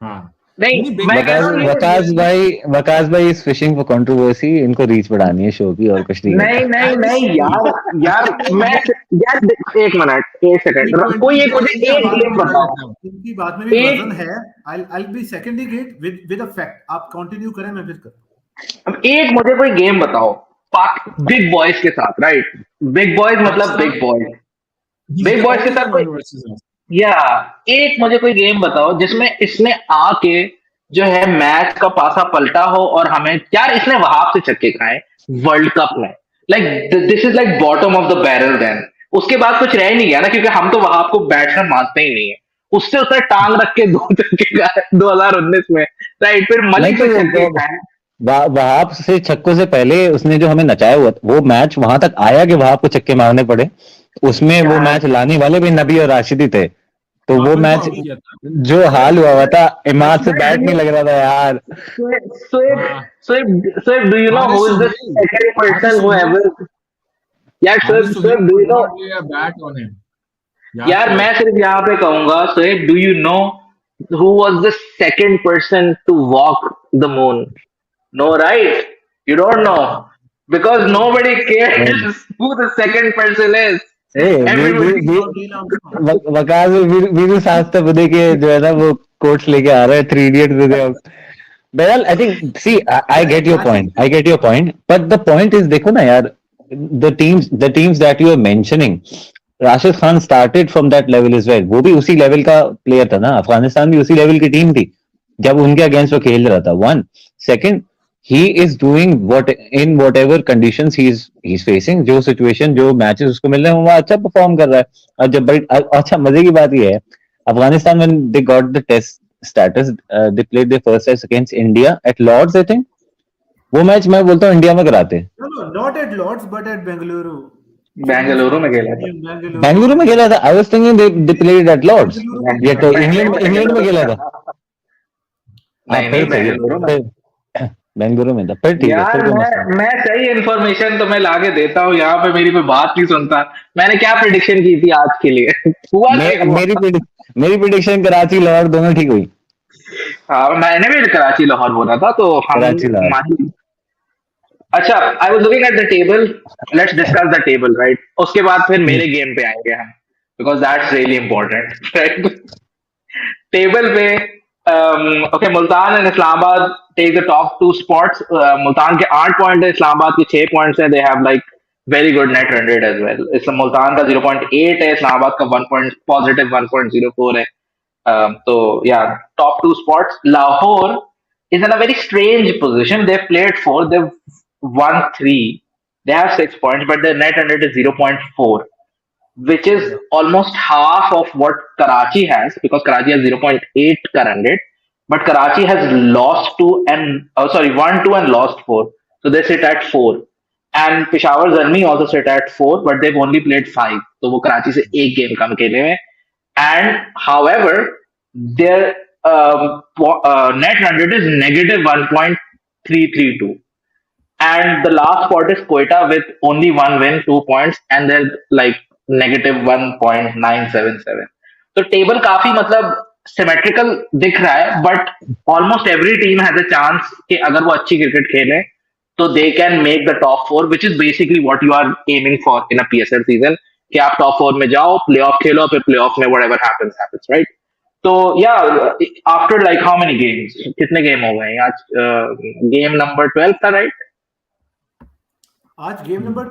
हाँ, नहीं, नहीं, Big मैं कह Bash रहा में हूँ वो ये, वकास भाई इज फिशिंग फॉर कंट्रोवर्सी, इनको रीच बढ़ानी है शो की, और कुछ नहीं नहीं करता। नहीं I'll be नहीं serious. यार, यार मैं, यार एक मिनट, एक सेकंड, कोई एक मुझे इनकी एक बात गेम में भी बताओ, इनकी बात में भी वजन एक, है। I be seconding it with a fact. आप कंटिन्यू करें, मैं फिर करता अब एक मुझे कोई गेम बताओ पाक बिग बॉयज के साथ, राइट। बिग बॉयज मतलब Pakistan, he's big the boys के only साथ कोई, one versus us. या एक मुझे कोई गेम बताओ जिसमें इसने आके जो है मैच का पासा पलटा हो, और हमें, यार इसने वहां से छक्के खाए वर्ल्ड कप में, like this is like bottom of the barrel then. उसके बाद कुछ रह ही नहीं गया ना, क्योंकि हम तो वहां को बैट्समैन मानते ही नहीं है। उससे उसने टांग रख के दो छक्के खाए 2019 में, राइट। फिर नहीं मलिक तो से छक्के खाए। वहाब से छक्कों से पहले उसने जो हमें नचाया हुआ वो मैच वहां तक आया कि वहाब को छक्के मारने पड़े, उसमें वो यार मैच लाने वाले भी नबी और राशिदी थे। तो वहां वो पे उनको मैच आउट किया था. जो हाल हुआ हुआ था, इमाद से बैट नहीं Soeb, लग रहा था यार। Soeb, हाँ, Soeb, do you know who Haris is the Sohail, second Haris person who Sohail, ever, यार Haris Sohail Soeb, do you could know, not lay a bat on him. याद यार करो. मैं सिर्फ यहाँ पे कहूंगा, Soeb, do you know who was the second person to walk the moon? No, right? You don't know because nobody cares who the second person is. A Everybody, Neil Armstrong. Waqas Veeru शास्त्र बुद्धि के जो है ना वो कोट्स लेके आ रहे हैं, 3 idiot they they. Well, I think, see, I get your I point. Think I get your point. But the point is, देखो ना यार, the teams that you are mentioning, Rashid Khan started from that level as well. वो भी उसी level का player था ना, अफगानिस्तान भी उसी लेवल की टीम थी जब उनके अगेंस्ट वो खेल रहा था। One second, he is doing what in whatever conditions he's facing, जो सिचुएशन जो मैचेस उसको मिल रहे हैं वो अच्छा परफॉर्म कर रहा है। और जब बड़ी अच्छा मजे की बात ये है, Afghanistan when they got the test status, they played their first test against India at Lords, I think। वो मैच मैं बोलता हूँ इंडिया में कराते। No not at Lord's but at Bengaluru चिन्नी बेंगलुरु में खेला था। स्टेडियम बेंगलुरु बेंगलुरु में खेला था। I was thinking they played at Lords। Bengaluru में ये खेला तो था। इंग्लैंड इंग्लैंड में खेला था। हाँ नहीं फिर नहीं, सही है, बेंगलुरु में। फिर बेंगलुरु में था, फिर ठीक है, फिर यार कोई मसला नहीं। मैं सही इन्फॉर्मेशन तो मैं लाके देता हूँ, यहाँ पे मेरी कोई बात नहीं सुनता। मैंने क्या प्रिडिक्शन की थी आज के लिए हुआ मैं नहीं हुआ। मेरी प्रिडिक्शन कराची लाहौर दोनों ठीक हुई। हाँ, मैंने भी कराची लाहौर बोला था, तो हम कराची लाहौर। मान, अच्छा, I was looking at the table, let's discuss the table, right. उसके बाद फिर मेरे गेम पे आएंगे हम, because that's really important, right. Table पे okay, Multan and Islamabad take the top two spots. Multan के 8 पॉइंट है, इस्लामाबाद के 6 पॉइंट्स है। They have like very good net run rate as well. इस मुल्तान का 0.8 है, इस्लामाबाद का 1 पॉइंट पॉजिटिव 1.04 है। तो या top two spots. Lahore is in a very strange position. They've played four, they've won three, they have 6 points, but their net run rate is 0.4, which is almost half of what Karachi has, because Karachi has 0.8 ka run rate, but Karachi has lost two and won two and lost four, so they sit at 4. And Peshawar Zalmi also sit at 4, but they've only played 5, so वो कराची से एक game कम खेले हुए हैं। And however, their net run rate is negative 1.332, and the last spot is Quetta with only one win, 2 points, and they're like negative 1.977. तो table काफी मतलब symmetrical दिख रहा है, but almost every team has a chance कि अगर वो अच्छी क्रिकेट खेले तो they can make the top 4, which is basically what you are aiming for in a PSL season, कि आप टॉप 4 में जाओ, प्लेऑफ खेलो, फिर प्लेऑफ में व्हाटएवर हैपेंस हैपेंस, राइट। तो या after like how many games, कितने गेम हो गए आज? गेम नंबर 12 था, राइट? आज गेम नंबर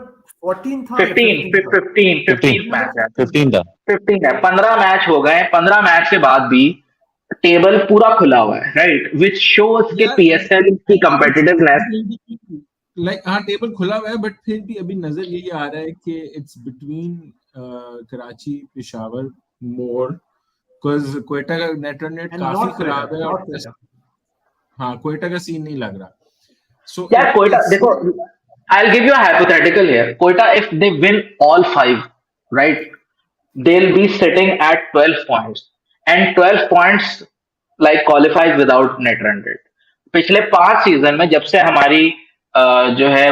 14 था या 15 15 था? 15 15 15 मैच है। 15 था। 15 है, 15 मैच हो गए। 15 मैच के बाद भी टेबल पूरा खुला हुआ है, राइट, विच शोज के यार, पीएसएल की कंपेटिटिवनेस। लाइक हाँ टेबल खुला हुआ है, बट फिर भी अभी नजर यही आ रहा है कि it's between Karachi Peshawar more, because Quetta का नेट रन रेट एंड काफी नॉट खराब है, और क्वेटा। हाँ क्वेटा का सीन नहीं लग रहा। सो यार कोयटा देखो, I'll give you a hypothetical here. Quetta, if they win all 5, right, they'll be sitting at 12 points. and 12 points like qualifies without net run rate. पिछले 5 सीजन में जब से हमारी जो है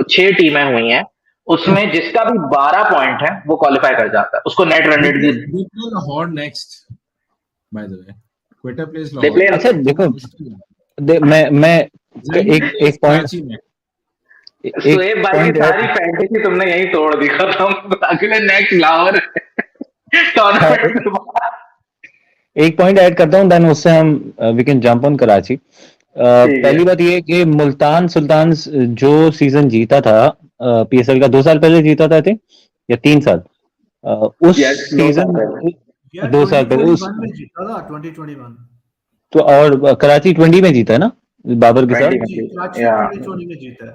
6 टीमें हुई हैं, उसमें जिसका भी 12 पॉइंट है वो क्वालिफाई कर जाता है, उसको नेट रन रेट की They play Lahore next, by the way. Quetta plays they Lahore. play अच्छा देखो, मुश्किल है। मैं Zalmi एक plays एक पॉइंट Karachi में। एक सुहेब भाई की पॉइंट सारी फैंटेसी तुमने यही तोड़ दी, खत्म, अगले नेक्स्ट लाहौर टूर्नामेंट के बाद। एक पॉइंट ऐड करता हूँ, देन उससे हम we can jump on Karachi. ठीक है। पहली बात ये है कि मुल्तान सुल्तान जो सीजन जीता था पीएसएल का, 2 साल पहले जीता था आई थिंक, या 3 साल, उस यस, 2 साल सीजन, पहले। यार 2 साल पहले उस, 2021 में जीता था, 2021। तो और कराची 20 में जीता है ना बाबर के 20 साथ, में जी, जीता, कराची या 2020 में जीता है।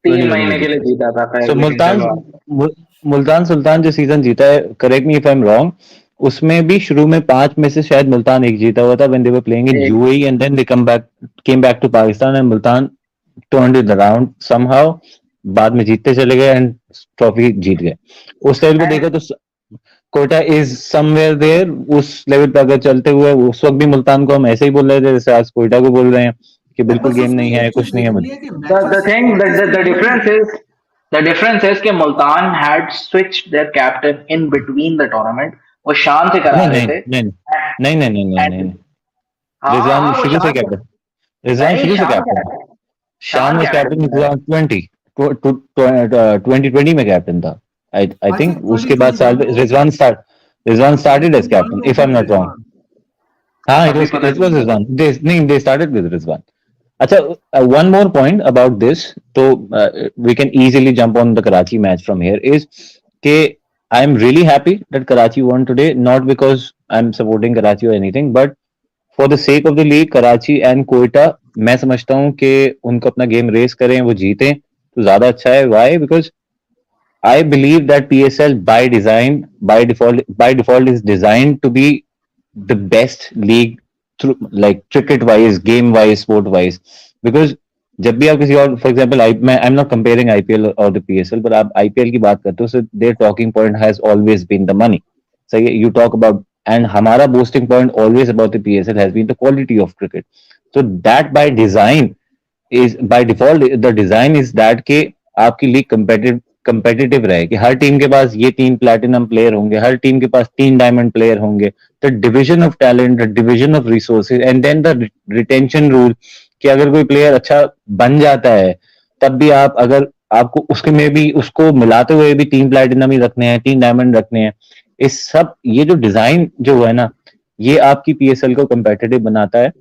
2020 में 3 महीने के लिए जीता। जीता था सो शायद, लेकिन मुल्तान चलो। मुल्तान सुल्तान जो सीजन जीता है, correct me if I am wrong, उसमें भी शुरू में 5 में से शायद मुल्तान एक जीता हुआ था when they were playing in एक UAE, and then they came back to Pakistan and Multan turned it around somehow, बाद में जीतते चले गए एंड ट्रॉफी जीत गए। उस लेवल पे देखो तो कोटा इज समवेयर देयर, उस लेवल पे अगर चलते हुए, उस वक्त भी मुल्तान को हम ऐसे ही बोल रहे थे जैसे आज कोयटा को बोल रहे हैं कि यार बिल्कुल बस गेम उसमें नहीं है, एक चीज कुछ नहीं है। देखनी है कि the मैचेस thing और that किसके the लिए difference is the difference is कि Multan had switched their captain in between the tournament, वो शान से करा नहीं रहे नहीं थे। नहीं नहीं नहीं नहीं नहीं नहीं And- नहीं, हाँ रिजवान हाँ, वो शुरू से शान, कैप्टन, रिजवान नहीं शुरू से शान कैप्टन, क्या है, शान शान वाज कैप्टन कैप्टन है। 2020 में कैप्टन था। आई आई थिंक थिंक उसके बाद 2021 साल में, रिजवान स्टार्टेड एज 2021 कैप्टन में इफ आई ही एम थे नॉट रॉन्ग। रिजवान। हाँ, अभी पता इट वाज चला। रिजवान, दे नहीं, दे स्टार्टेड विद रिजवान। अच्छा, one more point about this, so we can easily jump on the Karachi match from here, is कि I am really happy that Karachi won today, not because I'm supporting Karachi or anything, but for the sake of the league, Karachi and Quetta, मैं समझता हूँ कि उनको अपना game race करें, वो जीतें तो ज्यादा अच्छा है। Why? Because I believe that PSL by design, by default is designed to be the best league through, like cricket wise, game wise, sport wise. Because जब भी आप किसी और, फॉर एग्जाम्पल मैं I am not comparing IPL और the PSL, पर आप IPL की बात करते हो, so their talking point has always been the money. सही है, यू टॉक अबाउट, एंड हमारा boasting point always about the PSL has been the quality of cricket. So that by design is, by default the design is that के आपकी league competitive रहे, कि हर team के पास ये 3 platinum player होंगे, हर team के पास 3 डायमंड प्लेयर होंगे, the division of talent, the division of resources, and then the retention rule, कि अगर कोई प्लेयर अच्छा बन जाता है, तब भी आप, अगर आपको उसके में भी उसको मिलाते हुए भी 3 प्लैटिनम ही रखने हैं, 3 डायमंड रखने हैं, इस सब, ये जो डिजाइन जो है ना, ये आपकी पीएसएल को कंपेटिटिव बनाता है।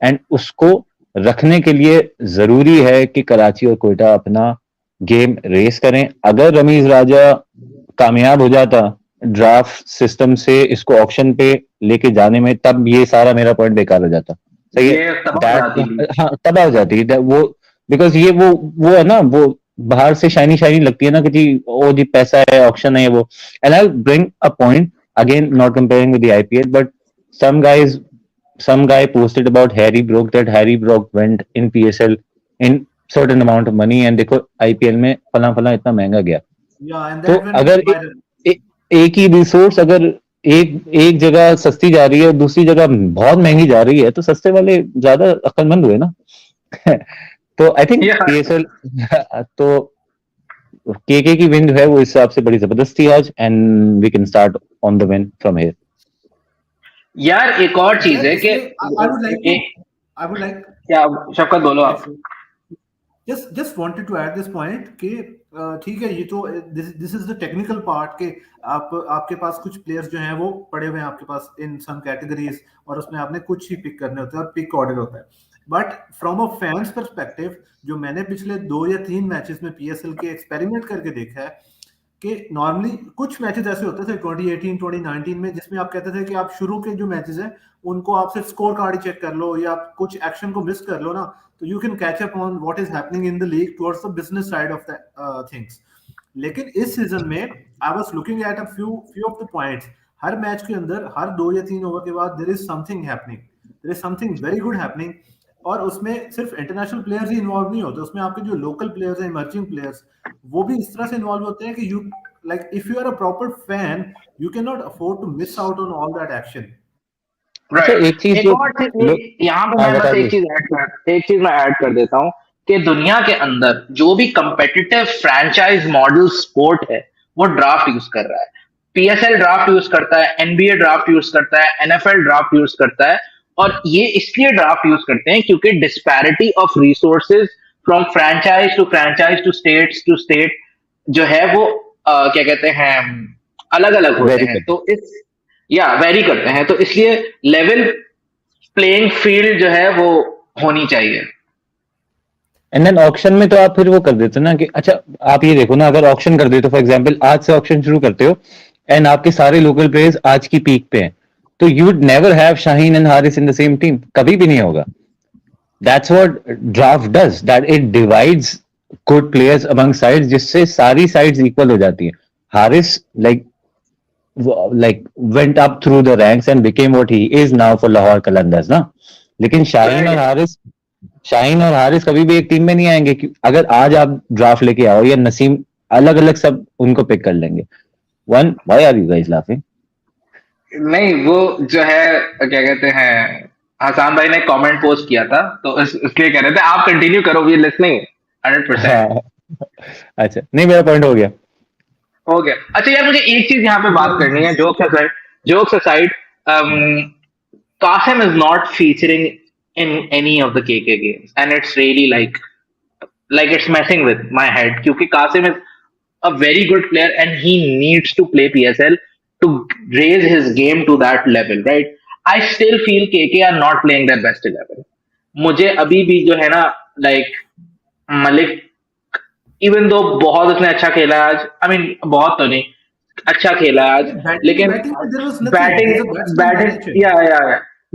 एंड उसको रखने के लिए जरूरी है कि कराची और कोयटा अपना गेम रेस करें। अगर रमीज राजा कामयाब हो जाता ड्राफ्ट सिस्टम से इसको ऑक्शन पे लेके जाने में, तब ये सारा मेरा पॉइंट बेकार हो जाता। सही है, ये तबाह हो जाती थी। दैट, हाँ तबाह हो जाती है वो, बिकॉज ये वो है ना, वो बाहर से शाइनी शाइनी लगती है ना कि जी ओ जी पैसा है, ऑक्शन है वो। And I bring a point again, not comparing with the IPL, but some guys some guy posted about Harry Brook, that Harry Brook went in PSL in certain amount of money, and देखो IPL में फला फला इतना महंगा गया। Yeah, and तो that went अगर viral. एक ही रिसोर्स अगर एक एक जगह सस्ती जा रही है, दूसरी जगह बहुत महंगी जा रही है, तो सस्ते वाले ज्यादा अक्लमंद हुए ना। तो आई थिंक Yeah. पीएसएल तो केके की विन जो है वो इस हिसाब से बड़ी जबरदस्त थी आज, and we can start on the win from here. यार एक और चीज यार है कि इसमें I would like to A- I would like क्या शफकत बोलो yeah, आप। sure. Just wanted to add this point कि ठीक है, ये तो this is the technical part कि आपके पास कुछ प्लेयर्स जो हैं वो पड़े हुए हैं आपके पास इन सम कैटेगरीज, और उसमें आपने कुछ ही पिक करने होते हैं और पिक ऑर्डर होता है। But from a fans perspective, जो मैंने पिछले 2 या 3 मैचेस में पीएसएल के एक्सपेरिमेंट करके देखा है कि नॉर्मली कुछ मैचेस ऐसे होते थे 2018 2019 में, जिसमें आप कहते थे कि आप शुरू के जो मैचेस हैं उनको आप सिर्फ स्कोर कार्ड ही चेक कर लो या आप कुछ एक्शन को मिस कर लो ना, तो you can catch up on what is happening in the league towards the business side of the things. लेकिन इस सीजन में I was looking at a few of the points, हर मैच के अंदर हर 2 या 3 ओवर के बाद there is something happening, there is something very good happening. और उसमें सिर्फ इंटरनेशनल प्लेयर्स ही इन्वॉल्व नहीं होते, उसमें आपके जो लोकल प्लेयर्स हैं, इमर्जिंग प्लेयर्स, वो भी इस तरह से इन्वॉल्व होते हैं कि you, like if you are a proper fan, you cannot afford to miss out on all that action. अच्छा राइट। एक चीज एक जो और चीज लोग, यहाँ पे हाँ मैं बस बताइए। एक चीज मैं ऐड कर देता हूँ कि दुनिया के अंदर जो भी कंपेटिटिव फ्रैंचाइज मॉडल स्पोर्ट है वो ड्राफ्ट यूज कर रहा है। पीएसएल ड्राफ्ट यूज करता है, एनबीए ड्राफ्ट यूज करता है, एनएफएल ड्राफ्ट यूज करता है। और ये इसलिए ड्राफ्ट यूज करते हैं क्योंकि disparity of resources from franchise to state जो है वो क्या कहते हैं अलग अलग होते वेरी हैं। गुड। तो इस या वेरी करते हैं, तो इसलिए लेवल प्लेइंग फील्ड जो है वो होनी चाहिए। एंड देन ऑक्शन में तो आप फिर वो कर देते हो ना कि अच्छा, आप ये देखो ना, अगर ऑक्शन कर देते हो फॉर एग्जांपल, आज से ऑक्शन शुरू करते हो एंड आपके सारे लोकल प्लेयर्स आज की पीक पे हैं, तो you would never have Shaheen and Haris in the same team, कभी भी नहीं होगा। That's what draft does, that it divides good players among sides, जिससे सारी साइड्स इक्वल हो जाती हैं। Haris like went up through the ranks and became what he is now for Lahore Qalandars ना। लेकिन राइट। शाहीन और हारिस कभी भी एक टीम में नहीं आएंगे अगर आज आप ड्राफ्ट लेके आओ, या नसीम, अलग अलग सब उनको पिक कर लेंगे। One, why are you guys laughing? नहीं, वो जो है क्या कहते हैं, हसान भाई ने कमेंट पोस्ट किया था तो इसलिए कह रहे थे आप कंटिन्यू करो, वी लिसनिंग 100%। हाँ अच्छा, नहीं मेरा पॉइंट हो गया। हो गया। अच्छा यार, मुझे एक चीज यहाँ पे बात करनी है, jokes aside, Qasim is not featuring in any of the KK games, and it's really like it's messing with my head. Because Qasim is a very good player, and he needs to play PSL to raise his game to that level, right? I still feel KK are not playing their best 11. मुझे अभी भी जो है ना, like Malik, even though बहुत उसने अच्छा खेला आज, आई मीन बहुत तो नहीं, अच्छा खेला आज, बैटिंग लेकिन बैटिंग में there was nothing. Batting He's a batsman by nature. Batting yeah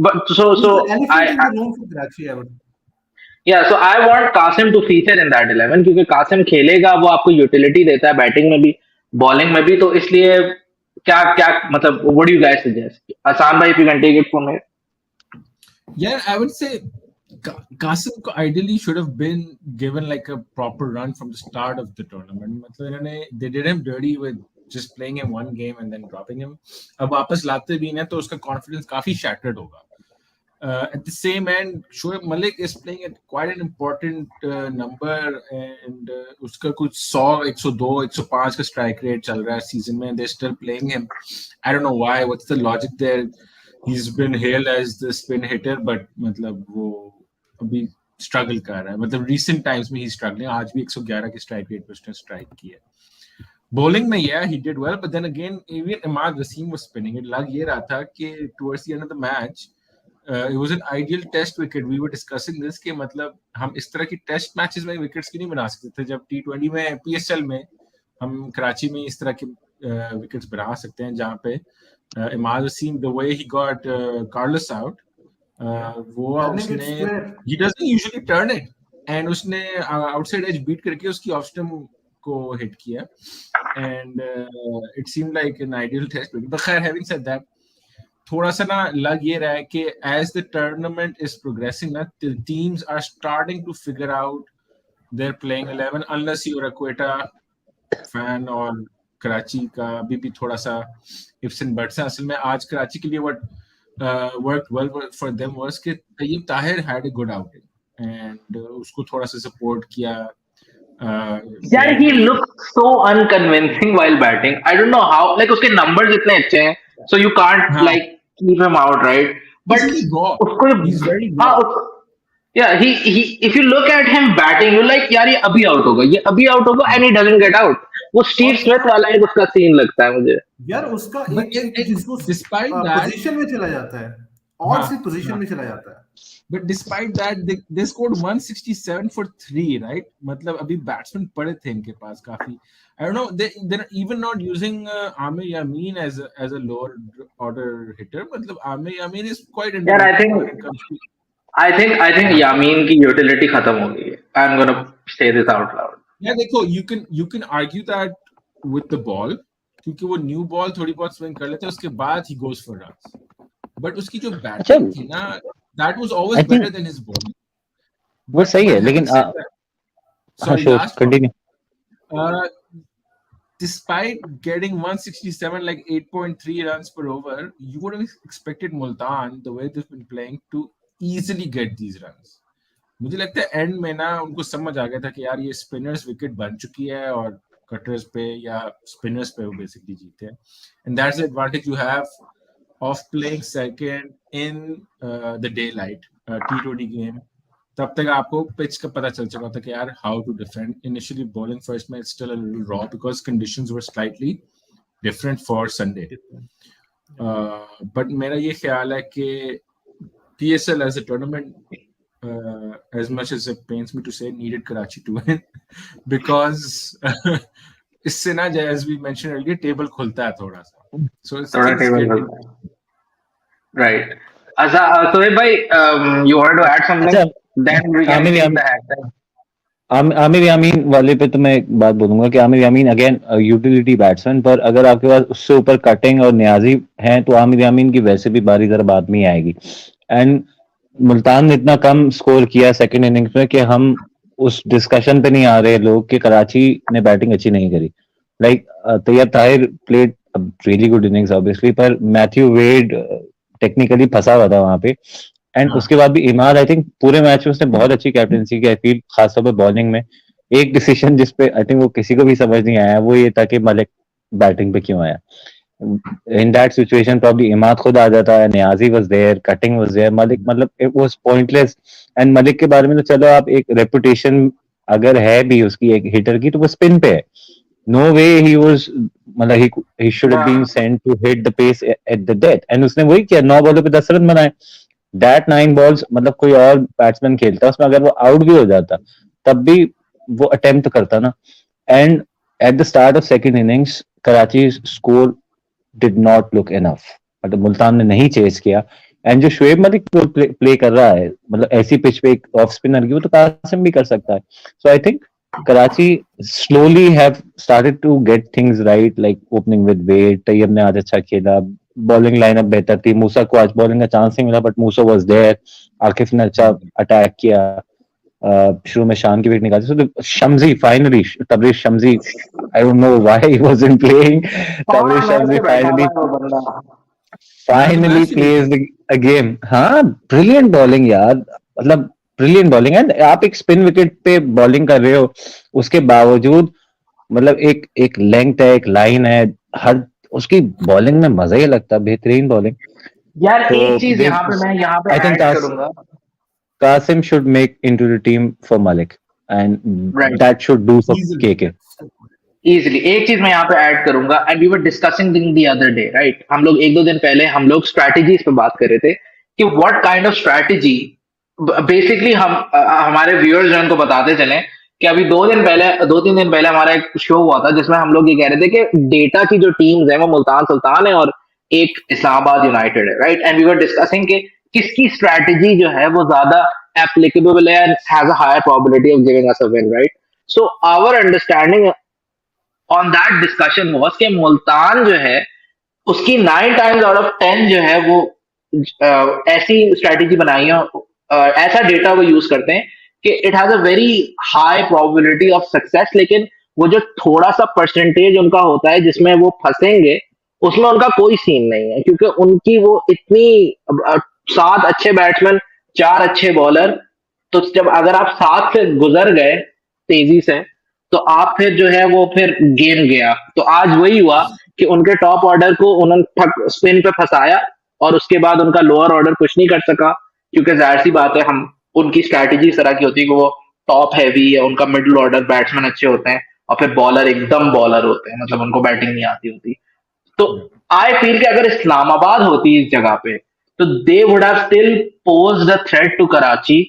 but He's so the elephant in I the room for Karachi, I would. Yeah so I want Qasim to feature in that 11, क्योंकि कासिम खेलेगा, वो आपको utility देता है batting में भी bowling में भी। तो इसलिए क्या क्या मतलब, what do you guys suggest? आसान भाई, if you can take it from here. Yeah, I would say Qasim ideally should have been given like a proper run from the start of the tournament. मतलब इन्होंने they did him dirty with just playing him one game and then dropping him. अब वापस लाते भी ना तो उसका confidence काफी shattered होगा. At the same end, Shoaib Malik is playing at quite an important number, and उसका कुछ 100, 102, 105 का strike rate चल रहा है season में. They're still playing him. I don't know why. What's the logic there? He's been hailed as the spin hitter, but मतलब वो अभी struggle कर रहा है. मतलब recent times में he's struggling. आज भी 111 के strike rate पे उसने strike किया. Bowling में yeah he did well, but then again even Imad Wasim was spinning. It लग ये रहा था कि towards the end of the match it was an ideal test wicket. We were discussing this कि मतलब हम इस तरह की टेस्ट मैचेस में विकेट्स क्यों नहीं बना सकते थे, जब T20 में PSL में हम कराची में इस तरह के विकेट्स बना सकते हैं, जहाँ पे Imad Wasim the way he got Carlos out, वो Turning it उसने square. he doesn't usually turn it, and उसने outside edge beat करके उसकी ऑफ स्टंप को हिट किया, and it seemed like an ideal test wicket. But खैर, having said that, थोड़ा सा ना लग ये रहा है कि as the tournament is progressing ना, the teams are starting to figure out their playing 11, unless you're a Quetta fan और कराची का अभी भी थोड़ा सा ifs and buts है. असल में आज कराची के लिए what worked well for them was कि तय्यब Tahir had a good outing and उसको थोड़ा सा support किया. यार, he looks so unconvincing while batting. I don't know how, like उसके numbers इतने अच्छे हैं, so you can't हाँ, like keep him out, right? he's But really raw. उसको He's very हाँ raw. yeah, he if you look at him batting, you like यार ये अभी out होगा, ये अभी out होगा, and he doesn't get out. वो स्टीव और स्मिथ वाला एक उसका सीन लगता है मुझे। यार उसका But एक जिसको despite that, पोजीशन में चला जाता है और हाँ, सी पोजीशन हाँ. में चला जाता है. But despite that, they scored 167 for 3, right? मतलब अभी batsmen पड़े थे इनके पास काफी. I don't know. They're even not using Amir Yamin as a lower order hitter. मतलब Amir Yamin is quite यार, underrated when it comes to. I think यामीन की utility खत्म हो गई है. I'm gonna say this out loud. Yeah, देखो, you can argue that with the ball, क्योंकि वो new ball थोड़ी बहुत swing कर लेते हैं, उसके बाद he goes for runs. But उसकी जो अच्छा, batting थी ना, that was always I think better than his bowling. वो सही है, having लेकिन said that, हाँ sorry, sure last one. Continue. Uh, despite getting 167, like 8.3 runs per over, you would have expected Multan, the way they've been playing, to easily get these runs. मुझे लगता है and में ना उनको समझ आ गया था कि यार ये स्पिनर्स विकेट बन चुकी है और कटर्स पे या स्पिनर्स पे वो बेसिकली जीते हैं, and that's the advantage you have of playing second in the day light T20 game. तब तक आपको पिच का पता चल चुका था कि यार how to defend. Initially bowling first में it's still a little raw because conditions were slightly different for Sunday. But मेरा ये ख्याल है कि PSL as a tournament, as much as it pains me to say, needed Karachi to win because इससे ना, as we mentioned earlier, table खुलता है थोड़ा सा. So it's थोड़ा टेबल खुलता है. Right. Sohaib bhai, you wanted to add something? अच्छा, Then we can Aamir see Yameen the hashtag. Aamir यामीन वाले पे तो मैं एक बात बोलूंगा कि आमिर यामीन अगेन यूटिलिटी बैट्समैन, पर अगर आपके पास उससे ऊपर कटिंग और न्याजी हैं तो आमिर यामीन की वैसे भी बारी जरा बाद में ही आएगी. एंड मुल्तान ने इतना कम स्कोर किया सेकंड इनिंग्स में कि हम उस डिस्कशन पे नहीं आ रहे लोग कि कराची ने बैटिंग अच्छी नहीं करी. Like Tayyab Tahir played really good innings obviously, पर मैथ्यू वेड टेक्निकली फंसा हुआ था वहां पे. एंड उसके बाद भी इमाद आई थिंक पूरे मैच में उसने बहुत अच्छी कैप्टनसी की. आई फील खासतौर पर बॉलिंग में एक डिसीजन जिसपे आई थिंक वो किसी को भी समझ नहीं आया, वो ये था कि मलिक बैटिंग पे क्यों आया. In that situation probably Imad खुद आ जाता है, Niazi was there, cutting was there, Malik मतलब it was pointless. and Malik के बारे में तो चलो आप एक रेपुटेशन अगर है भी उसकी एक हिटर की तो वो स्पिन पे है. No way he was मतलब he should have been sent to hit the pace at the death. and उसने वही किया, 9 बॉलों पे 10 रन बनाए. That 9 balls मतलब कोई और बैट्समैन खेलता उसमें अगर वो आउट भी हो जाता तब भी वो अटेम्प्ट करता ना. And at the start of second innings Karachi score did not look enough. मतलब मुल्तान ने नहीं चेस किया. एंड जो शोएब मलिक प्ले कर रहा है मतलब ऐसी पिच पे एक ऑफ स्पिनर की, वो तो कासिम भी कर सकता है. So I think Karachi slowly have started to get things right, like opening with Wade. Tayyab ने आज अच्छा खेला, बॉलिंग लाइनअप बेहतर थी. मूसा को आज बॉलिंग का चांस नहीं मिला but Musa was there. Akif ने अच्छा अटैक किया, शुरू में शान की विकेट निकाली. So Shamsi finally, Tabraiz Shamsi, I don't know why he wasn't playing. Tabraiz Shamsi finally plays the game. हाँ, ब्रिलियंट बॉलिंग यार, मतलब ब्रिलियंट बॉलिंग. एंड आप एक स्पिन विकेट पे बॉलिंग कर रहे हो, उसके बावजूद मतलब एक लेंथ है, एक लाइन है, हर उसकी बॉलिंग में मजा ही लगता है. बेहतरीन बॉलिंग. यार तो एक चीज यहाँ पे मैं यहाँ पे I think ऐड करूंगा. Qasim should make into the team for Malik, and Right. that should do for KK. Easily एक चीज मैं यहाँ पे ऐड करूंगा. And we were discussing thing the other day, right? हम लोग 1-2 दिन पहले हम लोग स्ट्रैटेजीज पे बात कर रहे थे कि what kind of strategy basically हम हमारे व्यूअर्स जो उनको बताते चले कि अभी 2-3 दिन पहले हमारा एक शो हुआ था जिसमें हम लोग ये कह रहे थे कि डेटा की जो टीम्स है वो मुल्तान सुल्तान है और एक इस्लामाबाद यूनाइटेड है, right? And we were discussing कि किसकी स्ट्रैटेजी जो है वो ज्यादा एप्लीकेबल है and has a higher probability of giving us a win, right? So our understanding on that discussion was कि मुल्तान जो है उसकी 9 times out of 10 जो है वो ऐसी स्ट्रैटेजी बनाई है, ऐसा डेटा वो यूज करते हैं कि it has a very high probability of success. लेकिन वो जो थोड़ा सा परसेंटेज उनका होता है जिसमें वो फंसेंगे, उसमें उनका कोई सीन नहीं है क्योंकि उनकी वो इतनी 7 अच्छे बैट्समैन, 4 अच्छे बॉलर, तो जब अगर आप 7 से गुजर गए तेजी से तो आप फिर जो है वो फिर गेम गया. तो आज वही हुआ कि उनके टॉप ऑर्डर को उन्होंने स्पिन पे फंसाया और उसके बाद उनका लोअर ऑर्डर कुछ नहीं कर सका क्योंकि जाहिर सी बात है हम उनकी स्ट्रैटेजी इस तरह की होती है कि वो टॉप हैवी है, उनका मिडिल ऑर्डर बैट्समैन अच्छे होते हैं और फिर बॉलर एकदम बॉलर होते हैं, मतलब उनको बैटिंग नहीं आती होती. तो आई फील कि अगर इस्लामाबाद होती इस जगह पे तो they would have still posed a threat to Karachi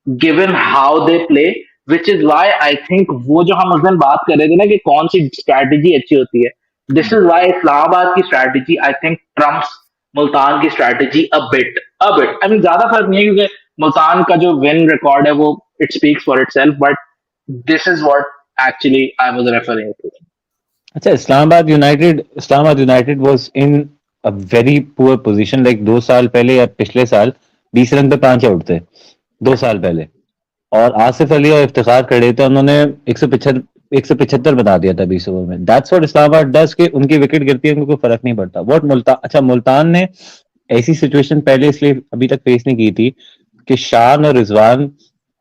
given how they play, which is why I think वो जो हम उस दिन बात कर रहे थे ना कि कौन सी स्ट्रैटेजी अच्छी होती है, दिस इज वाई इस्लामाबाद की strategy I think trumps Multan की strategy a bit. I mean ज्यादा फर्क नहीं है क्योंकि मुल्तान का जो विन रिकॉर्ड है वो it speaks for itself, but this is what actually I was referring to. अच्छा, Islamabad United was in a very poor position. Like 2 साल पहले या पिछले साल 20 रन पे 5 आउट थे 2 साल पहले, और आसिफ अली और इफ्तिखार खड़े थे. उन्होंने 175 बना दिया था 20 ओवर में। दैट्स व्हाट इस्लामाबाद डज, के उनकी विकेट गिरती है उनको कोई फर्क नहीं पड़ता। व्हाट मुल्तान, अच्छा मुल्तान ने ऐसी सिचुएशन पहले इसलिए अभी तक फेस नहीं की थी कि शान और रिजवान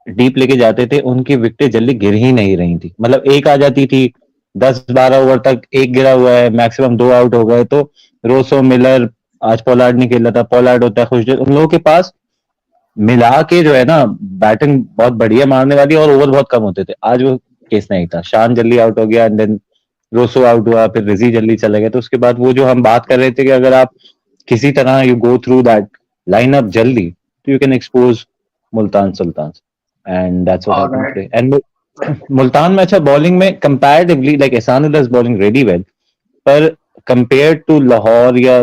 डीप लेके जाते थे, उनकी विकेटें जल्दी गिर ही नहीं रही थी। मतलब एक आ जाती थी, 10-12 ओवर तक एक गिरा हुआ है, मैक्सिमम 2 आउट हो गए, तो रोसो, मिलर, आज पोलार्ड नहीं खेला था, पोलार्ड होता है खुशदिल, उन लोगों के पास मिला के जो है ना बैटिंग बहुत बढ़िया मारने वाली, और ओवर बहुत कम होते थे। आज वो केस नहीं था, शान जल्दी आउट हो गया एंड देन रोसो आउट हुआ, फिर रिजी जल्दी चले गए। तो उसके बाद वो जो हम बात कर रहे थे कि अगर आप किसी तरह you go through that lineup जल्दी, तो you can expose Multan Sultan, and that's what happened Alright. Today. And Multan में अच्छा बॉलिंग में comparatively like Ehsanullah is bowling ready well, पर कंपेयर टू लाहौर या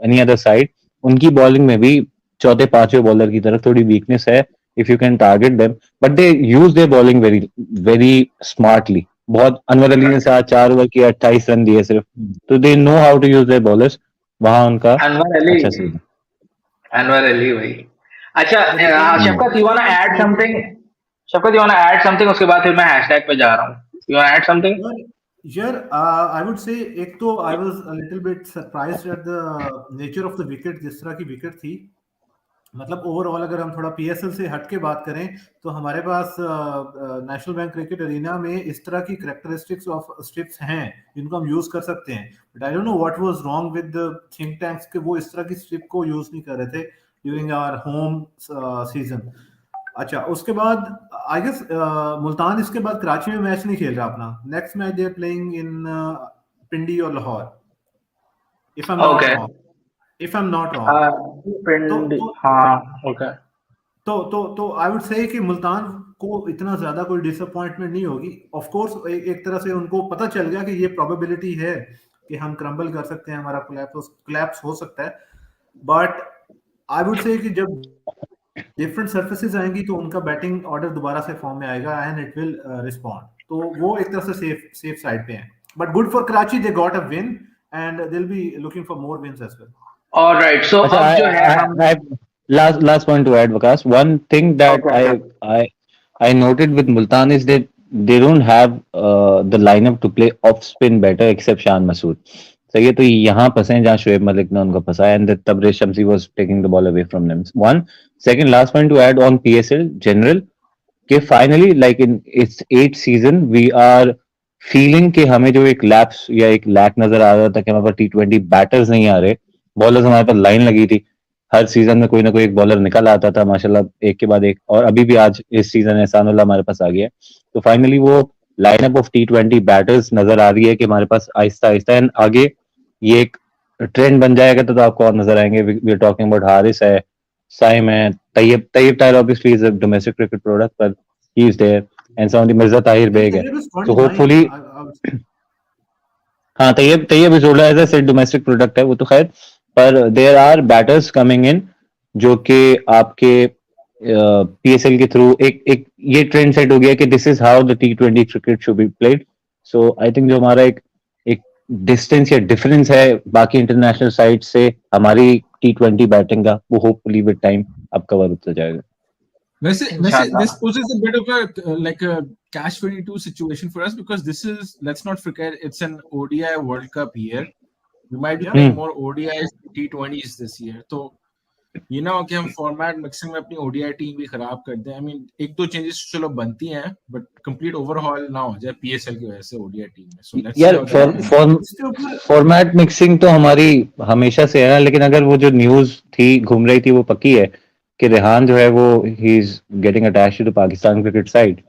एनी अदर साइड, उनकी बॉलिंग में भी चौथे पांचवें बॉलर की तरफ थोड़ी वीकनेस है। If you can target them, but they use their bowling very very smartly. बहुत, अनवर अली ने साथ 4 ओवर किया, 28 रन दिए सिर्फ, तो they know how to use their bowlers, वहां उनका Anwar Ali. अच्छा सीन है। Anwar Ali भाई। अच्छा देखिए शफकत, you wanna add something? Shafqat, you wanna add something? उसके बाद फिर मैं हैशटैग पे जा रहा हूँ। You wanna add something? यार आई वुड से, एक तो I was a little bit surprised at the nature of the wicket, जिस तरह की विकेट थी। मतलब ओवरऑल अगर हम थोड़ा पीएसएल से हट के बात करें तो हमारे पास नेशनल बैंक क्रिकेट अरीना में इस तरह की करैक्टरिस्टिक्स ऑफ स्ट्रिप्स हैं जिनको हम यूज कर सकते हैं, but I don't know what was wrong with the think tanks के वो इस तरह की स्ट्रिप को यूज नहीं कर रहे थे ड्यूरिंग आवर होम सीजन। अच्छा, उसके बाद आई गेस मुल्तान इसके बाद कराची में मैच नहीं खेल रहा अपना। Next match they are playing in Pindi और Lahore, if I am not Okay. Wrong, if I am not wrong. तो हाँ, okay. तो आई वुड से कि मुल्तान को इतना ज्यादा कोई डिसअपॉइंटमेंट नहीं होगी। ऑफ कोर्स एक तरह से उनको पता चल गया कि ये प्रोबेबिलिटी है कि हम क्रम्बल कर सकते हैं, हमारा कोलैप्स हो सकता है, बट आई वुड से कि जब डिफरेंट सर्फेसेस आएंगी तो उनका बैटिंग ऑर्डर दोबारा से फॉर्म में आएगा एंड इट विल रिस्पॉन्ड। तो वो एक तरह से सेफ साइड पे हैं, but good for Karachi, they got a win and they will be looking for more wins as well. Alright. So अच्छा, अब जो है हम I last point to add, Vikas. One thing that okay, okay. I noted with Multan is that they don't have the lineup to play off spin better except Shan Masood. सही है, तो यहाँ फंसे हैं जहाँ शोएब मलिक ने उनको फंसाया, and that Tabriz Shamsi was taking the ball away from them. One, second, last point to add on PSL general, कि finally like in its 8 season we are feeling कि हमें जो एक लैप्स या एक लैक नजर आ रहा था कि हमारे पास T20 बैटर्स नहीं आ रहे, बॉलर्स हमारे पास लाइन लगी थी, हर सीजन में कोई ना कोई एक बॉलर निकल आता था माशाल्लाह एक के बाद एक, और अभी भी आज इस सीजन एहसानुल्लाह हमारे पास आ गया है। तो फाइनली वो लाइनअप ऑफ T20 बैटर्स नजर आ रही है कि हमारे पास आहिस्ता आहिस्ता एंड आगे ये एक ट्रेंड बन जाएगा, तो आपको और नजर आएंगे। We are talking about Haris है, साइम है, Tayyab Tahir obviously is a domestic cricket product, but he is there, and some of the Mirza Tahir Beg है, so hopefully हाँ Tayyab is old as I said, domestic product है वो तो खैर, पर there are batters coming in जो कि आपके पीएसएल के थ्रू एक एक ये ट्रेंड सेट हो गया कि this is how the T20 cricket should be played. So I think जो हमारा एक एक डिस्टेंस या डिफरेंस है बाकी इंटरनेशनल साइड से हमारी T20 बैटिंग का, वो होपफुली विद टाइम अब कवर होता जाएगा। वैसे इंशाल्लाह। this poses a bit of a like a catch-22 situation for us because this is, let's not forget, it's an ODI World Cup year. We might be playing more ODIs than T20s this year. तो ये ना हो कि हम format mixing में अपनी ODI team भी खराब कर दें। I mean एक दो चेंजेस चलो बनती हैं, बट कंप्लीट ओवरहॉल ना हो जाए PSL की वजह से ODI टीम में। So let's see यार how that फॉर्मेट मिक्सिंग तो हमारी हमेशा से है ना, लेकिन अगर वो जो न्यूज थी घूम रही थी वो पक्की है कि रेहान जो है वो he is getting attached to Pakistan cricket side,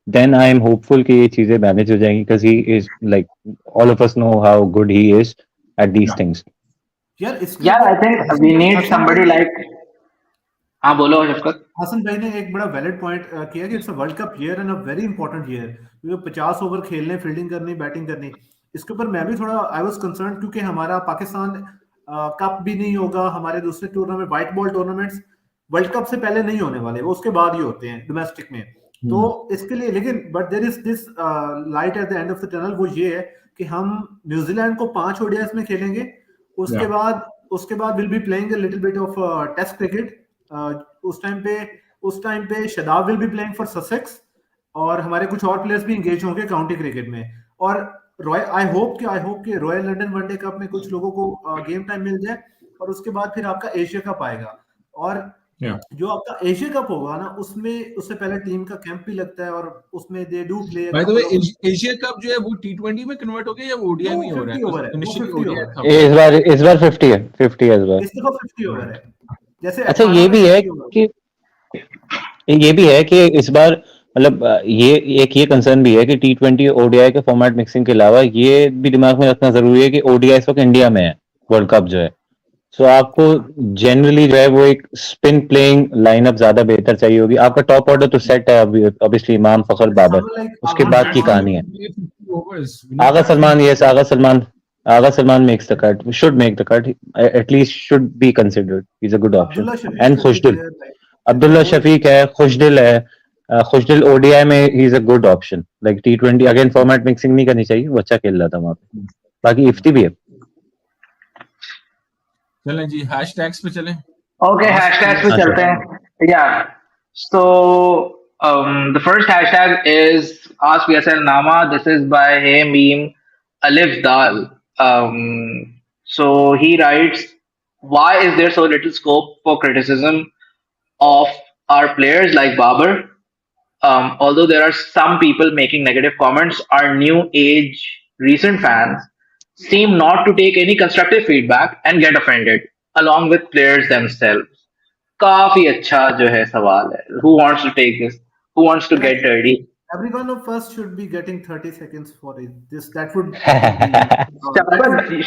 then I am hopeful कि ये चीजें मैनेज हो जाएंगी, because he is like all of us know how good he is at these things. यार I think we need somebody like, हाँ बोलो शफकत। हसन भाई ने एक बड़ा वैलिड पॉइंट किया कि it's a World cup year and a very important year, क्योंकि 50 ओवर खेलने, फील्डिंग करनी, बैटिंग करनी। इसके ऊपर मैं भी थोड़ा आई वाज कंसर्न क्योंकि हमारा पाकिस्तान कप भी नहीं होगा, हमारे दूसरे tournament white ball tournaments world cup से पहले नहीं होने वाले, वो उसके बाद ही होते हैं डोमेस्टिक में। तो इसके लिए लेकिन but there is this light at the end of the tunnel, वो ये है कि हम न्यूजीलैंड को 5 ओडीआईस में खेलेंगे, उसके बाद will be playing a little bit of test cricket. उस टाइम पे Shadab will be playing for Sussex और हमारे कुछ और प्लेयर्स भी इंगेज होंगे काउंटी क्रिकेट में। और आई होप कि रॉयल लंदन वनडे कप में कुछ लोगों को गेम टाइम मिल जाए, और उसके बाद फिर आपका एशिया कप आएगा। और जो आपका एशिया कप होगा ना, उसमें उससे पहले टीम का कैंप भी लगता है, और उसमें they do play by the way Asia cup जो है वो टी20 में कन्वर्ट हो गया या ओडीआई में हो रहा है? 50 ओवर है, वो इनिशियली 50 ओडीआई ओवर था। इस बार 50 है, 50 है इस बार। इस दफा 50 ओवर है, जैसे अच्छा 18 ये में भी है 50 ओवर। कि इस बार मतलब ये कंसर्न भी है कि T20 ओडीआई के फॉर्मेट मिक्सिंग के अलावा ये भी दिमाग में रखना जरूरी है कि ओडीआई इस वक्त इंडिया में है, वर्ल्ड कप जो है। सो आपको जनरली जो है वो एक स्पिन प्लेइंग लाइनअप ज्यादा बेहतर चाहिए होगी। आपका टॉप ऑर्डर तो सेट है अभी, ऑब्वियसली इमाम, फखर, बाबर, उसके बाद की कहानी है। Agha Salman, yes, Agha Salman makes the cut, should make the cut, at least should be considered, he's a good option. Abdullah Shafique And जैसे खुशदिल, player like अब्दुल्ला वो शफीक है, खुशदिल है, खुशदिल ओडीआई में ही is a good option. Like T20 again format mixing नहीं करनी चाहिए, वो अच्छा खेल रहा था वहां पे। बाकी इफ्ती भी है। चलें जी, हैशटैग्स पे चलें। Okay, hashtags पे चलते हैं. Yeah. So the first hashtag is Ask PSLnama. This is by Hey Meme Alif Dal. So he writes, why is there so little scope for criticism of our players like Babar? Although there are some people making negative comments, our new age recent fans seem not to take any constructive feedback and get offended, along with players themselves. काफी अच्छा जो है सवाल है. Who wants to take this? Who wants to get dirty? every one of us should be getting 30 seconds for it.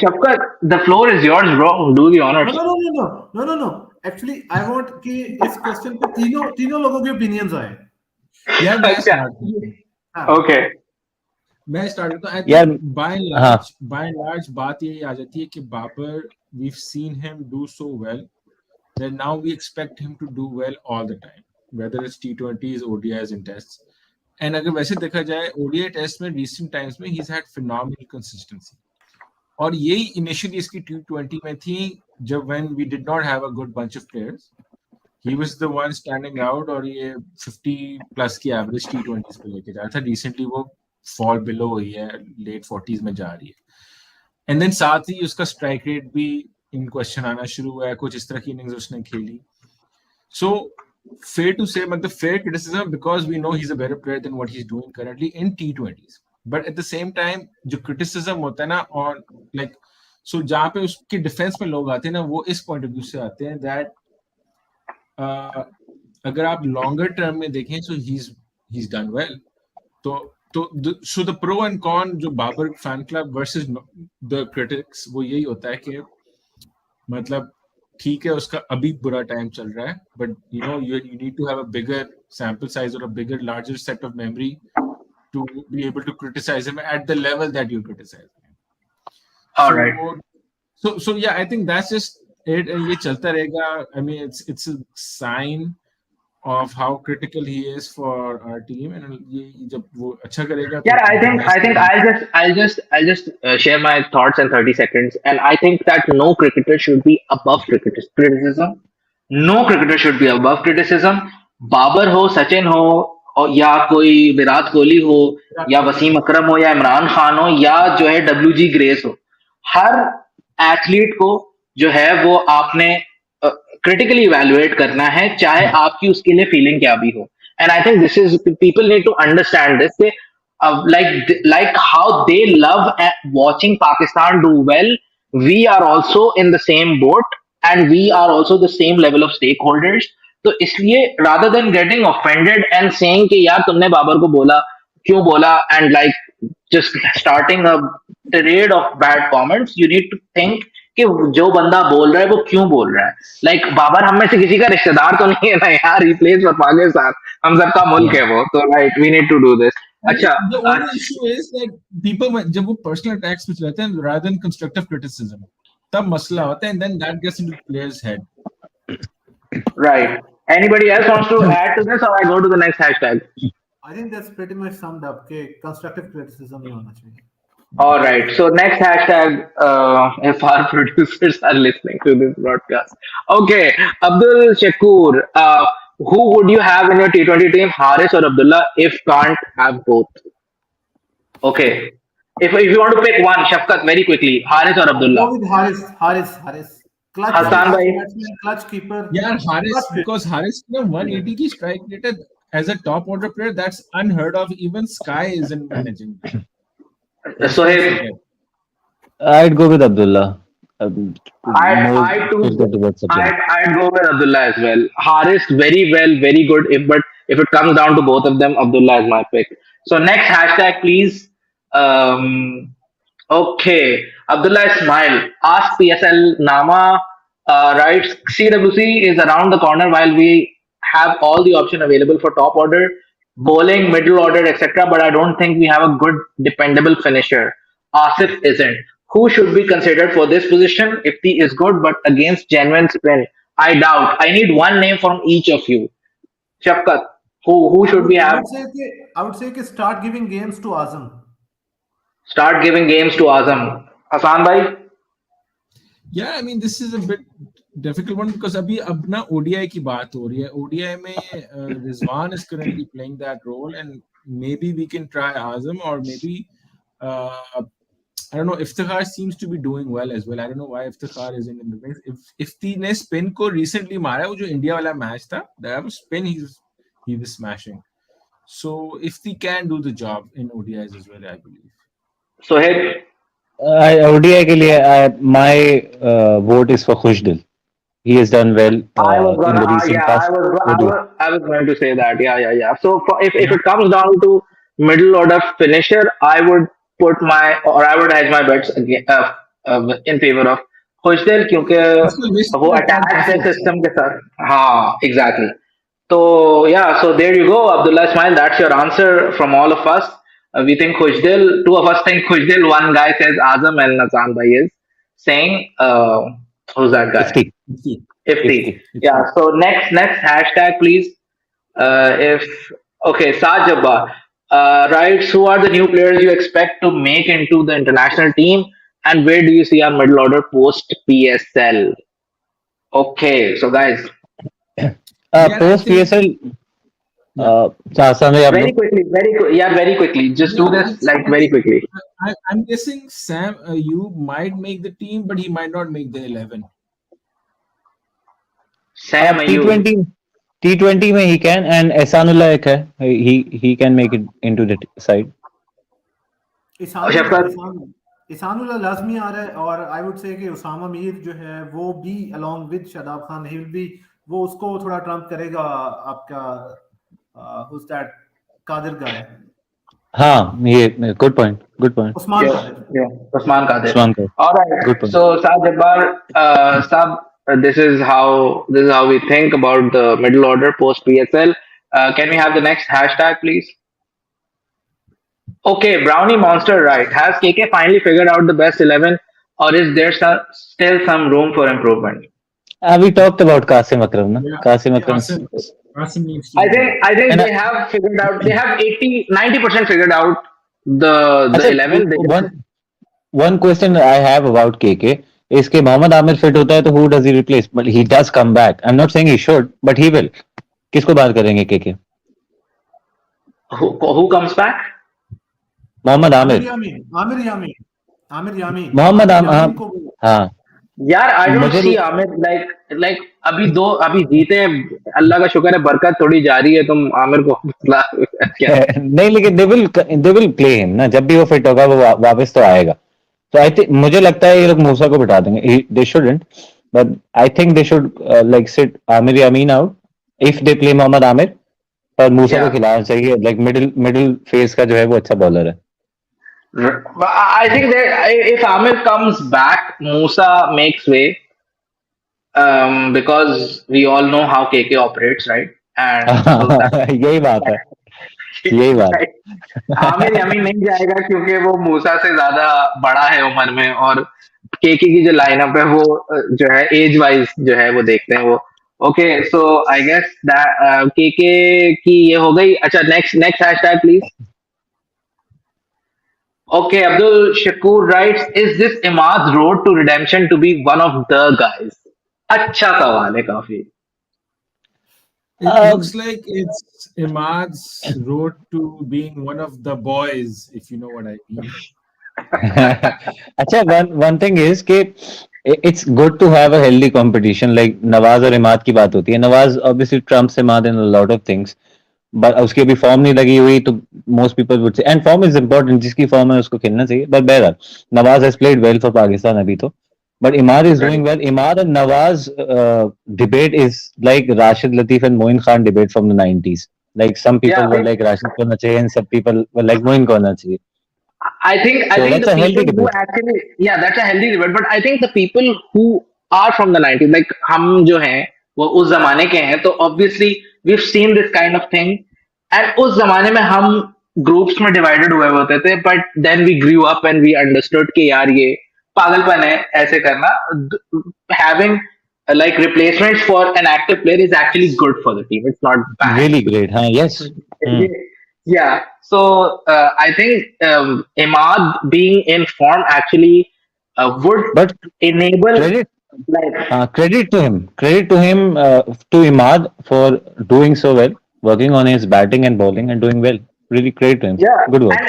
Shabkat, the floor is yours, bro. Do the honors. No. Actually, I want कि इस question पे तीनों लोगों के opinions आए। यार मैं अच्छा. स्टार्ट करता हूं। Okay. मैं स्टार्ट करता हूं। आई यार, थिंक बाय एंड लार्ज बात ये आ जाती है कि Babar, we've seen him do so well that now we expect him to do well all the time, whether it's T20s, ODIs and tests. And अगर वैसे देखा जाए ODI टेस्ट में recent times में he's had phenomenal consistency. और यही initially इसकी T20 में थी, जब when we did not have a good bunch of players, he was the one standing out, और ये 50 प्लस की एवरेज T20s पे लेके जा रहा था। रिसेंटली वो फॉल बिलो हुई है, लेट 40s में जा रही है। एंड देन साथ ही उसका स्ट्राइक रेट भी इन क्वेश्चन आना शुरू हुआ है, कुछ इस तरह की इनिंग्स उसने खेली। सो fair to say, मतलब fair criticism because we know he's a better player than what he's doing currently in T20s. But at the same time, जो criticism होता है ना, और like, so जहाँ पे उसके डिफेंस में लोग आते हैं ना, वो इस पॉइंट ऑफ व्यू से आते हैं that अगर आप लॉन्गर टर्म में देखें, so he's done well. So the pro and con जो Babar fan club versus the critics, वो यही होता है कि मतलब ठीक है उसका अभी बुरा टाइम चल रहा है, but you know you need to have a bigger sample size or a bigger larger set of memory to be able to criticize him at the level that you criticize him. All right. So yeah, I think that's just it. ये चलता रहेगा. I mean, it's a sign of how critical he is for our team, and ये जब वो अच्छा करेगा. Yeah, I think I'll just share my thoughts in 30 seconds, and I think that no cricketer should be above criticism. No cricketer should be above criticism. Babar हो, सचिन हो, और या कोई विराट कोहली हो, या वसीम अकरम हो, या इमरान खान हो, या जो है WG ग्रेस हो, हर एथलीट को जो है वो आपने क्रिटिकली इवेलुएट करना है, चाहे आपकी उसके लिए फीलिंग क्या भी हो. And I think this is, people need to understand this. They, like how they love watching Pakistan do well. We are also in the same boat, and we are also the same level of stakeholders. तो इसलिए rather than getting offended and saying कि यार तुमने बाबर को बोला, क्यों बोला, and like just starting a tirade of bad comments, you need to think कि जो बंदा बोल रहा है वो क्यों बोल रहा है. लाइक बाबर हम में से किसी का रिश्तेदार तो नहीं है ना यार, रिप्लेस फॉर पाकिस्तान, हम सबका मुल्क है वो, तो right, we need to do this. अच्छा, the only issue is that people जब वो पर्सनल अटैक्स में चलाते हैं rather than constructive criticism, तब मसला होता है, and then that gets into the player's head. Right. Anybody else wants to add to this, or I go to the next hashtag? I think that's pretty much summed up कि constructive criticism ही होना चाहिए. All right. So next hashtag, if our producers are listening to this broadcast. Okay, Abdul Shakur. who would you have in your T20 team, Haris or Abdullah, if can't have both? Okay. If you want to pick one, Shafqat, very quickly, Haris or I'll Abdullah? go with Haris. Clutch, Hassan clutch bhai, batsman, clutch keeper, Yeah, Haris, clutch. because Haris, 180 ki strike rate है, as a top order player, that's unheard of. Even Sky isn't managing that. Let's not Sohaib, forget. I'd go with Abdullah. More I too, tilted towards Abdullah. I'd go with Abdullah as well. Haris, very well, very good. But if it comes down to both of them, Abdullah is my pick. So next hashtag, please. Um, Okay, Abdullah Ismail, ask PSLnama. Right, CWC is around the corner while we have all the option available for top order, bowling, middle order, etc. But I don't think we have a good, dependable finisher. Asif isn't. Who should be considered for this position? Ifti is good, but against genuine spin, I doubt. I need one name from each of you. Shafqat, who I should would, we I have? would say, I would say, start giving games to Azam. Start giving games to Azam. Hassan bhai? Yeah, I mean, this is a bit difficult one because अभी अब ना ODI की बात हो रही है. ODI में Rizwan is currently playing that role, and maybe we can try Azam, or maybe I don't know. Iftikhar seems to be doing well as well. I don't know why Iftikhar isn't in the mix. Ifti ने spin को recently मारा, वो जो India वाला match था, that was spin he was smashing. So Ifti can do the job in ODIs as well, I believe. Sohaib? ODI के लिए my vote is for Khushdil. He has done well I was in gonna, the recent yeah, past. ODI. I was going to say that, yeah. So if it comes down to middle order finisher, I would I would hedge my bets again, in favor of Khushdil क्योंकि उसको list वो में रखना attack काफी है अच्छा है. System के साथ. हाँ, exactly. So yeah, so there you go, Abdullah Ismail. That's your answer from all of us. We think Khushdil. Two of us think Khushdil. One guy says Azam, and Nazan bhai is saying, who's that guy? Ifti. Ifti. Ifti. Yeah. So next hashtag, please. If okay, Sajaba. Right. Who are the new players you expect to make into the international team, and where do you see our middle order post PSL? Okay. So guys, Yeah, I Post think PSL, yeah. Samay आप very लोग. quickly, yeah, very quickly. Just do Yeah, this like very quickly. I'm guessing Sam you might make the team, but he might not make the 11. Sam Ayub. T20 में he can, and Ehsanullah एक है. He can make it into the side. Shafqat, इसानुल्लाह लाजमी आ रहा है, और आई would से कि उसामा मीर जो है वो भी along with Shadab Khan he will B, वो उसको थोड़ा ट्रम्प करेगा आपका who's that कादिर गाय, हाँ, ये good point. Usman yeah, Qadir. yeah, Usman Kadir. Usman Khan. All right. Good point. So Saad Jabbar, Sab, this is how we think about the middle order post PSL. Can we have the next hashtag, please? Okay, Brownie Monster, right? Has KK finally figured out the best 11, or is there still some room for improvement? We talked about Qasim Akram, na? Yeah. Qasim Akram. Qasim needs to. I think And they have figured out. They have 90% figured out the अच्छा, 11. one question I have about KK is कि Mohammad Aamir fit होता है तो who does he replace? But he does come back. I'm not saying he should, but he will. किसको बात करेंगे KK? Who comes back? Mohammad Aamir. Aamir यामीन मोहम्मद आमिर, हाँ. यार आई डोंट मुझे सी आमिर लाइक अभी जीते, अल्लाह का शुक्र है, बरकत थोड़ी जा रही है, तुम आमिर को क्या? नहीं, लेकिन they will play him ना, जब भी वो फिट होगा वो वापस तो आएगा. So I think मुझे लगता है ये लोग मूसा को बिठा देंगे. They shouldn't, but I think they should like sit Aamir Yameen out if they play Mohammad Aamir, पर मूसा को खिलाना चाहिए. Like middle phase का जो है वो अच्छा बॉलर है. I think that if Amir comes back, Musa makes way, because we all know how KK operates, right? And यही बात है. यही बात. आमिर यामीन नहीं जाएगा क्योंकि वो मूसा से ज्यादा बड़ा है उम्र में, और केके की जो लाइनअप है वो जो है एज वाइज जो है वो देखते हैं वो. Okay, so I guess that KK की ये हो गई. अच्छा, next hashtag please. Okay, Abdul Shakur writes, is this Imad's road to redemption to be one of the guys? अच्छा सवाल है काफी. It looks like it's Imad's road to being one of the boys, if you know what I mean. अच्छा, one thing is कि it's good to have a healthy competition. Like Nawaz और इमाद की बात होती है, Nawaz obviously trumps Imad in a lot of things, but उसकी अभी form नहीं लगी हुई, तो most people would say and form is important, जिसकी फॉर्म है उसको खेलना चाहिए, but बहरहाल Nawaz has played well for Pakistan अभी तो, but Imad is Right. doing well. Imad and Nawaz debate is like Rashid Latif and Moin Khan debate from the 90s. Like some Yeah, people were like Rashid को होना चाहिए and some people were like Moin को होना चाहिए. I So think that's the a people healthy who debate. actually, yeah, that's a healthy debate. But I think the people who are from the 90s, like हम जो हैं वो उस जमाने के हैं, तो obviously we've seen this kind of thing. And उस जमाने में हम ग्रुप्स में डिवाइडेड हुए होते थे, but then we grew up and we understood कि यार ये पागलपन है ऐसे करना. Having like replacements for an active player is actually good for the team. It's not bad. Really great, huh? Yes. Hmm. Yeah. So I think Imad being in form actually would But enable credit like credit to him. Credit to him, to Imad for doing so well, working on his batting and bowling and doing well. Really credit to him. yeah, Good work. and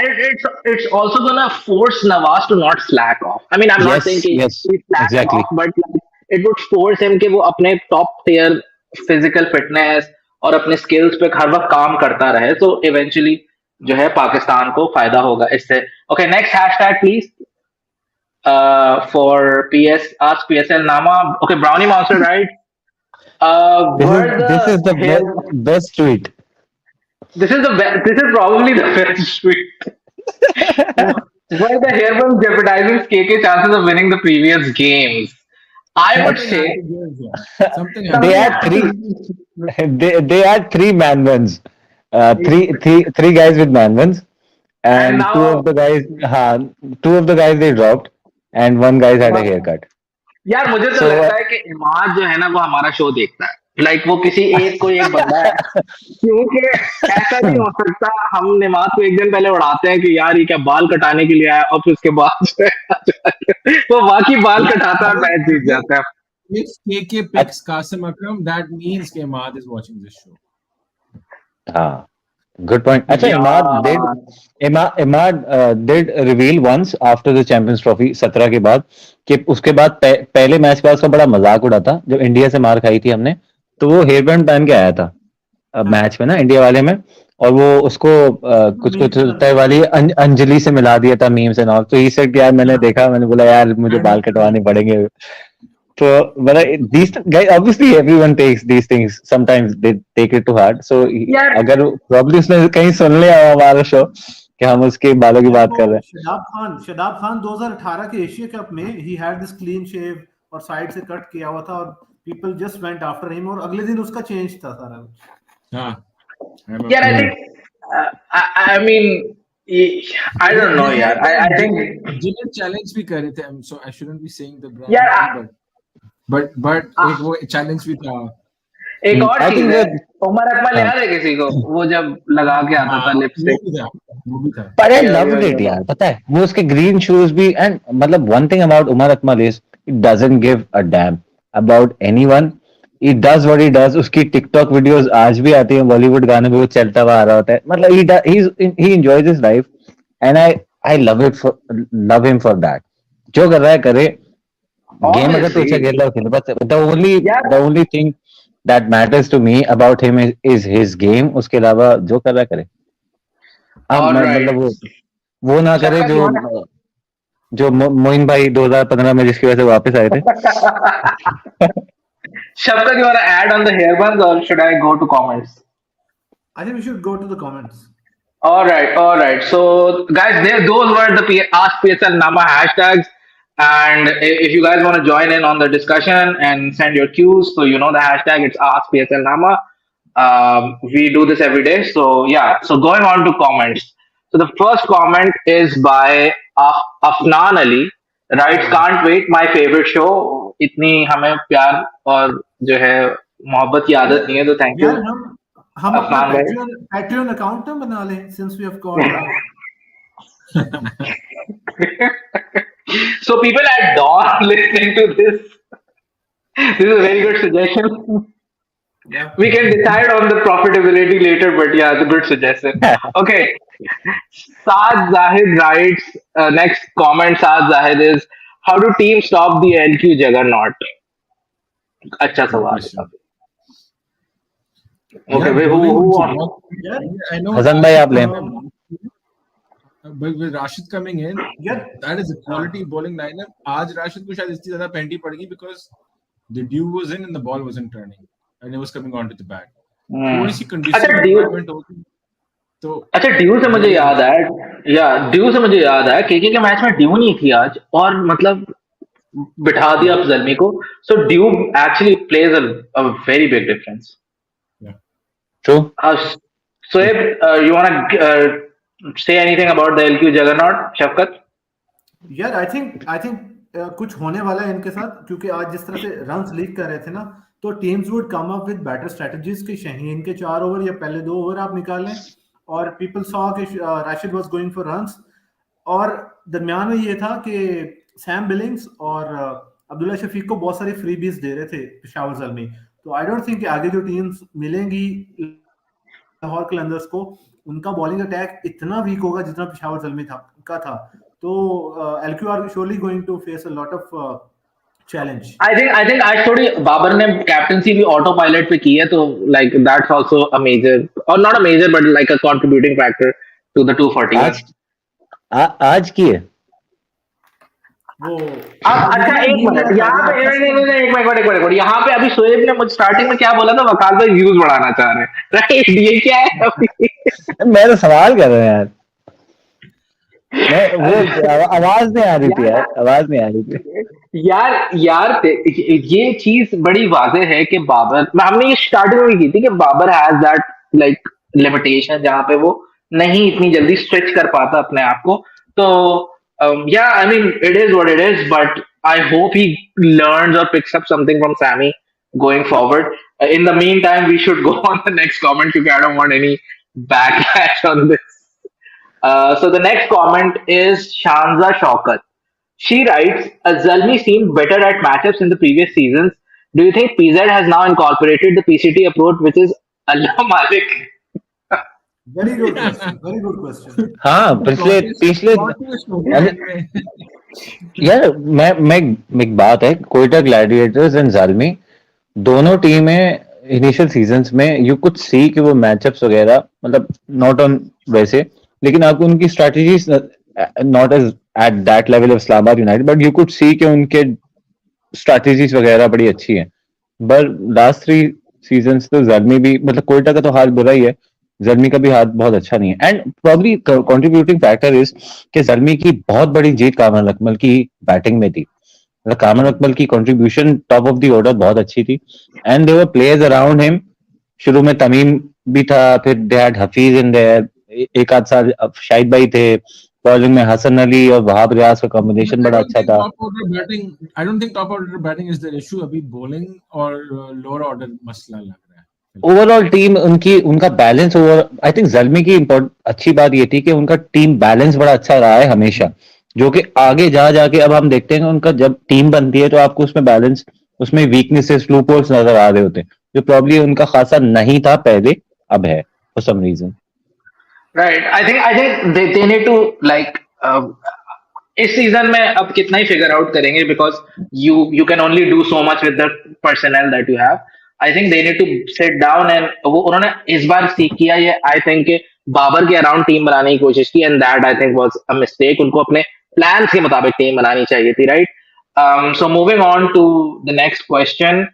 it's also gonna force Nawaz to not slack off. I mean, I'm not saying Yes, कि yes, he slacks off, exactly. but like, it would force him कि वो अपने top tier physical fitness और अपने skills पे हर वक्त काम करता रहे. So eventually जो है पाकिस्तान को फायदा होगा इससे. Okay, next hashtag please. For Ask PSLnama. Okay, Brownie Monster, right? This is Were this the is the hair? best tweet. This is the best. This is probably the best tweet. Were the hairbuns jeopardizing KK chances of winning the previous games? I would Something had say to give, yeah. Something had They to something. had give. three. They had three man buns. Three guys with man buns, And and now, two of the guys they dropped, and one guy had a uh, haircut. यार मुझे तो So लगता है कि इमाद जो है ना वो हमारा शो देखता है. लाइक वो किसी एक कोई एक बंदा है, क्योंकि ऐसा नहीं हो सकता हम निमाज को एक दिन पहले उड़ाते हैं कि यार ये क्या बाल कटाने के लिए आया, और फिर उसके बाद जो है, वो बाकी बाल Yeah, कटाता है और मैच जीत if, जाता है. if KK picks Qasim Akram, that means कि Imad is watching this show. हाँ, good point. अच्छा, यार Imad did reveal once after the Champions Trophy 17 के बाद कि उसके बाद पहले मैच का उसका बड़ा मजाक उड़ा था जब इंडिया से मार खाई थी हमने, तो वो हेयर बैंड पहन के आया था मैच में ना इंडिया वाले में, और वो उसको कुछ कुछ तय वाली अंजलि से मिला दिया था मीम्स एंड ऑल. तो ही सेड यार मैंने देखा, मैंने बोला यार मुझे बाल कटवाने पड़ेंगे. So, but these guys, obviously, everyone takes these things. Sometimes they take it to heart. So, यार अगर probably उसने कहीं सुन लिया हो हमारा शो कि हम उसके बालों की यार बात वो कर रहे शदाब खान 2018 के एशिया कप में ही हैड दिस क्लीन शेव और साइड से कट किया हुआ था और people just went after him और अगले दिन उसका चेंज था सारा कुछ. हाँ, I remember. यार I हैं. think I mean I don't know They यार. had I that think Gillette challenge भी कर रहे थे, so I shouldn't be saying the brand यार name, but एक वो challenge भी था. एक और I चीज think है, that उमर अकमल हाँ. याद है किसी को वो जब लगा के आता था हाँ, लिपस्टिक. वो भी था. But I Yeah, loved yeah, it yeah. यार, पता है वो उसके green shoes भी, and मतलब one thing about Umar Akmal is he doesn't give a damn about anyone. He does what he does. उसकी TikTok videos आज भी आती हैं, बॉलीवुड गाने पे वो चलता हुआ आ रहा होता है. मतलब he enjoys his life, and I love him for that. जो कर रहा है करे. गेम अगर तो अच्छा Obviously, खेल रहा है खेले, बस यार the only thing that matters to me about him is his game. उसके अलावा जो कर रहा है करे. हाँ, all मतलब right. वो ना करे शफकत, जो you wanna? मोइन भाई 2015 में जिसकी वजह से वापस आए थे. Shafkat, you wanna add on the hairbands or should I go to comments? I think we should go to the comments. All right, all right. So, guys, those were the Ask PSLnama hashtags. And if you guys want to join in on the discussion and send your cues, so you know the hashtag, it's Ask PSLnama. We do this every day. So, yeah. So, going on to comments. So, the first comment is by Afnan Ali. Right, can't wait. My favorite show. इतनी हमें प्यार और जो है मोहब्बत की आदत नहीं है, तो थैंक यू यार हम अपना अफनान भाई. पैट्रियन अकाउंट ना बना लें since we have got So people at dawn listening to this. This is a very good suggestion. Yeah. We can decide on the profitability later, but yeah, it's a good suggestion. Okay, Saad Zahid writes, next comment Saad Zahid is, how do teams stop the LQ juggernaut? अच्छा Good सवाल है question. काफी. Okay, Yeah, wait, bowling who with wants? Jawad. Yeah. I know Hasan भाई आप Rashid लें. coming in, but with Rashid coming in, Yeah. that is a quality bowling lineup. आज Rashid को शायद इतनी ज़्यादा पेंटी पड़ेगी because the dew was in and the ball wasn't turning and it was coming onto the bat. थोड़ी सी conducive अच्छा due environment होगी तो अच्छा ड्यू से मुझे bowling याद है, या ड्यू से मुझे याद है के मैच में ड्यू नहीं थी आज, और मतलब बिठा दिया yeah अफजलमी को. So due actually plays a very big difference. yeah. True. Soeb, you want to say anything about the LQ juggernaut, Shavkat? यार आई थिंक कुछ होने वाला है इनके साथ, क्योंकि आज जिस तरह से रन्स लीक कर रहे थे ना, तो teams would come up with better strategies कि शाहीन के 4 ओवर या पहले 2 ओवर आप निकाल लें, और पीपल सॉ कि Rashid was going for runs, और दरमियान में ये था कि सैम बिलिंग्स और अब्दुल्ला शफीक को बहुत सारी फ्रीबीज दे रहे थे पेशावर ज़ल्मी. तो आई डोंट थिंक कि आगे जो टीम्स मिलेंगी लाहौर कलंदर्स को, उनका बॉलिंग अटैक इतना वीक होगा जितना पेशावर ज़ल्मी था. तो L Q are surely going to face a lot of challenge. I think आज थोड़ी बाबर ने कैप्टनसी भी ऑटो पायलट पे की है, तो like that's also a major, or not a major but like a contributing factor to the 241. आज आज की है. वो अब अच्छा एक मिनट यहाँ पे, एक मिनट यहाँ पे अभी शोएब ने मुझे स्टार्टिंग में क्या बोला था, वकास भाई व्यूज बढ़ाना चाह रहे हैं, राइट? ये क्या है अभी? मैं तो सवाल कर रहा हूँ यार. मैं वो आवाज नहीं आ रही थी यार, आवाज नहीं आ रही थी. यार ये चीज बड़ी वाज़ेह है कि बाबर, हमने ये स्टार्टिंग में भी की थी कि Babar has that like limitation जहां पे वो नहीं इतनी जल्दी स्विच कर पाता अपने आप को. तो yeah I mean it is what it is, but I hope he learns और picks up something from Sammy going forward. In the meantime, we should go on the next comment because I don't want any backlash on this. So the next comment is Shanza Shaukat. She writes, Zalmi seemed better at matchups in the previous seasons. Do you think PZ has now incorporated the PCT approach, which is Allah Malik? Very good question, very good question. हाँ पिछले पिछले यार मैं एक बात है, Quetta Gladiators and Zalmi दोनों टीमें इनिशियल सीजन्स में यू कुड सी कि वो मैचअप्स वगैरह मतलब नॉट ऑन वैसे, लेकिन आपको उनकी strategies not as at that level of Islamabad United, but you could see कि उनके स्ट्रेटजीज वगैरह बड़ी अच्छी हैं. बट लास्ट 3 सीजन्स तो जर्मी भी, मतलब कोयटा का तो हाल बुरा ही है, जर्मी का भी हाथ बहुत अच्छा नहीं है. And probably contributing factor is कि जर्मी की बहुत बड़ी जीत कामरान अकमल की बैटिंग में थी. मतलब कामरान अकमल की contribution top of the order बहुत अच्छी थी, and there were players around him. शुरू में तमीम भी था, फिर they had Hafeez in there, एक आध साल शाहिद भाई थे, बॉलिंग में हसन अली और वहाब रियाज का कॉम्बिनेशन बड़ा अच्छा था. I don't think top order batting is the issue. अभी bowling और lower order मसला लग रहा है. ओवरऑल टीम उनका बैलेंस ओवर, आई थिंक जल्मी की अच्छी बात ये थी कि उनका टीम बैलेंस बड़ा अच्छा रहा है हमेशा, जो कि आगे जा जाके अब हम देखते हैं कि उनका जब टीम बनती है तो आपको उसमें बैलेंस, उसमें वीकनेसेस लूप होल्स नजर आ रहे होते हैं, जो प्रॉब्ली उनका खासा नहीं था पहले, अब है for some reason. Right. I think they need to like इस सीजन में अब कितना ही फिगर आउट करेंगे, because you can only do so much with the personal that you have. I think they need to sit down, एंड वो उन्होंने इस बार सीख किया ये, आई थिंक के बाबर के अराउंड टीम बनाने की कोशिश की, and that I think was a mistake. उनको अपने प्लान के मुताबिक टीम बनानी चाहिए थी, right? So moving on to the next question.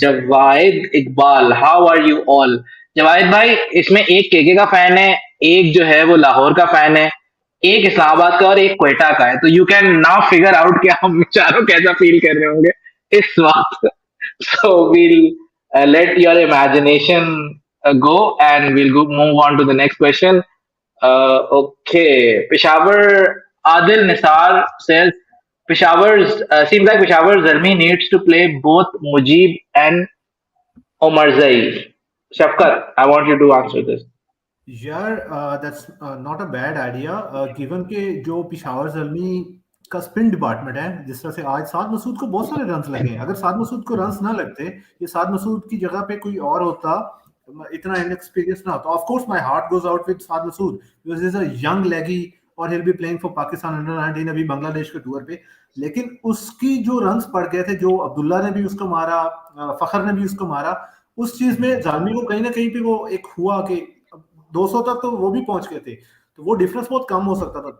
Jawahid Iqbal, how are you all? Jawahid भाई, इसमें एक केके का फैन है, एक जो है वो लाहौर का फैन है, एक इस्लामाबाद का और एक क्वेटा का है. तो you can now figure out कि हम चारों कैसा फील कर रहे होंगे इस वक्त. So we'll let your imagination go and we'll move on to the next question. Okay, Peshawar Adil Nisar says Peshawar's seems like Peshawar Zalmi needs to play both Mujib and Omar Zai. Shavkat, I want you to answer this. यार that's not a bad idea, given के जो पिशावर ज़ल्मी का spin department है, जिस तरह से आज साद मसूद को बहुत सारे रन्स लगे हैं, अगर साद मसूद को रन्स ना लगते, ये साद मसूद की जगह पे कोई और होता, इतना इनएक्सपीरियंस ना होता, of course my heart goes out with Saad Masood because he is a young leggy और he will be playing for Pakistan under 19 अभी बांग्लादेश के टूर पे, लेकिन उसकी जो रन्स पड़ गए थे, जो अब्दुल्ला ने भी उसको मारा, फखर ने भी उसको मारा, उस चीज में जालमी को कहीं ना कहीं पे वो एक हुआ कि 200 तक तो वो भी पहुंच गए थे, तो वो डिफरेंस बहुत कम हो सकता था।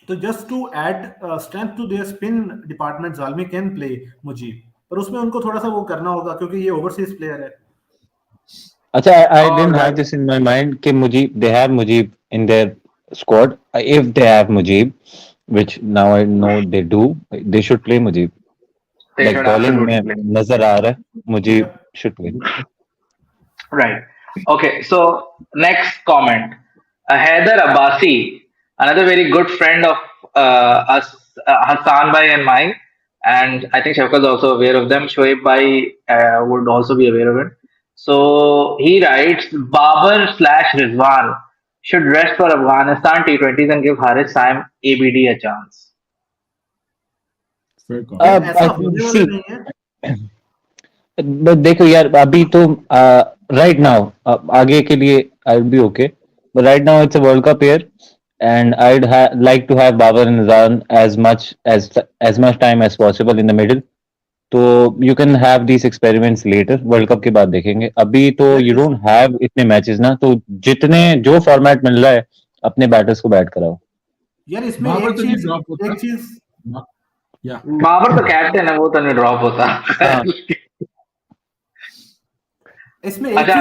तो just to add strength to their spin department, Zalmi can play Mujeeb, पर उसमें उनको थोड़ा सा वो करना होगा क्योंकि ये ओवरसीज प्लेयर है। अच्छा, I didn't have Alright. this in my mind कि Mujib, they have Mujib in their squad. If they have Mujib, which now I know they do, they should play Mujib. They Like should bowling absolutely में play. नजर आ रहा है, Mujib should play. Right. Okay. So next comment. Haider Abbasi, another very good friend of us, Hassan Bhai and mine, and I think Shavkat is also aware of them. Shoaib Bhai would also be aware of it. So he writes, Babar/Rizwan should rest for Afghanistan T20s and give Haris Saim ABD a chance. Fair comment. ऐसा I होने वाला see. नहीं है। But देखो यार, अभी तो right now आगे के लिए I'll be okay. But right now it's a World Cup year, and I'd like to have Babar and Rizwan as much time as possible in the middle. तो you can have these experiments later. World Cup के बाद देखेंगे. अभी तो you don't have इतने matches ना, तो जितने जो फॉर्मेट मिल रहा है अपने बैटर्स को बैट कराओ. यार इसमें बाबर एक तो नहीं चीज ड्रॉप होता. एक चीज या बाबर तो कैप्टन है, वो तो नहीं ड्रॉप होता. हाँ. इसमें अच्छा,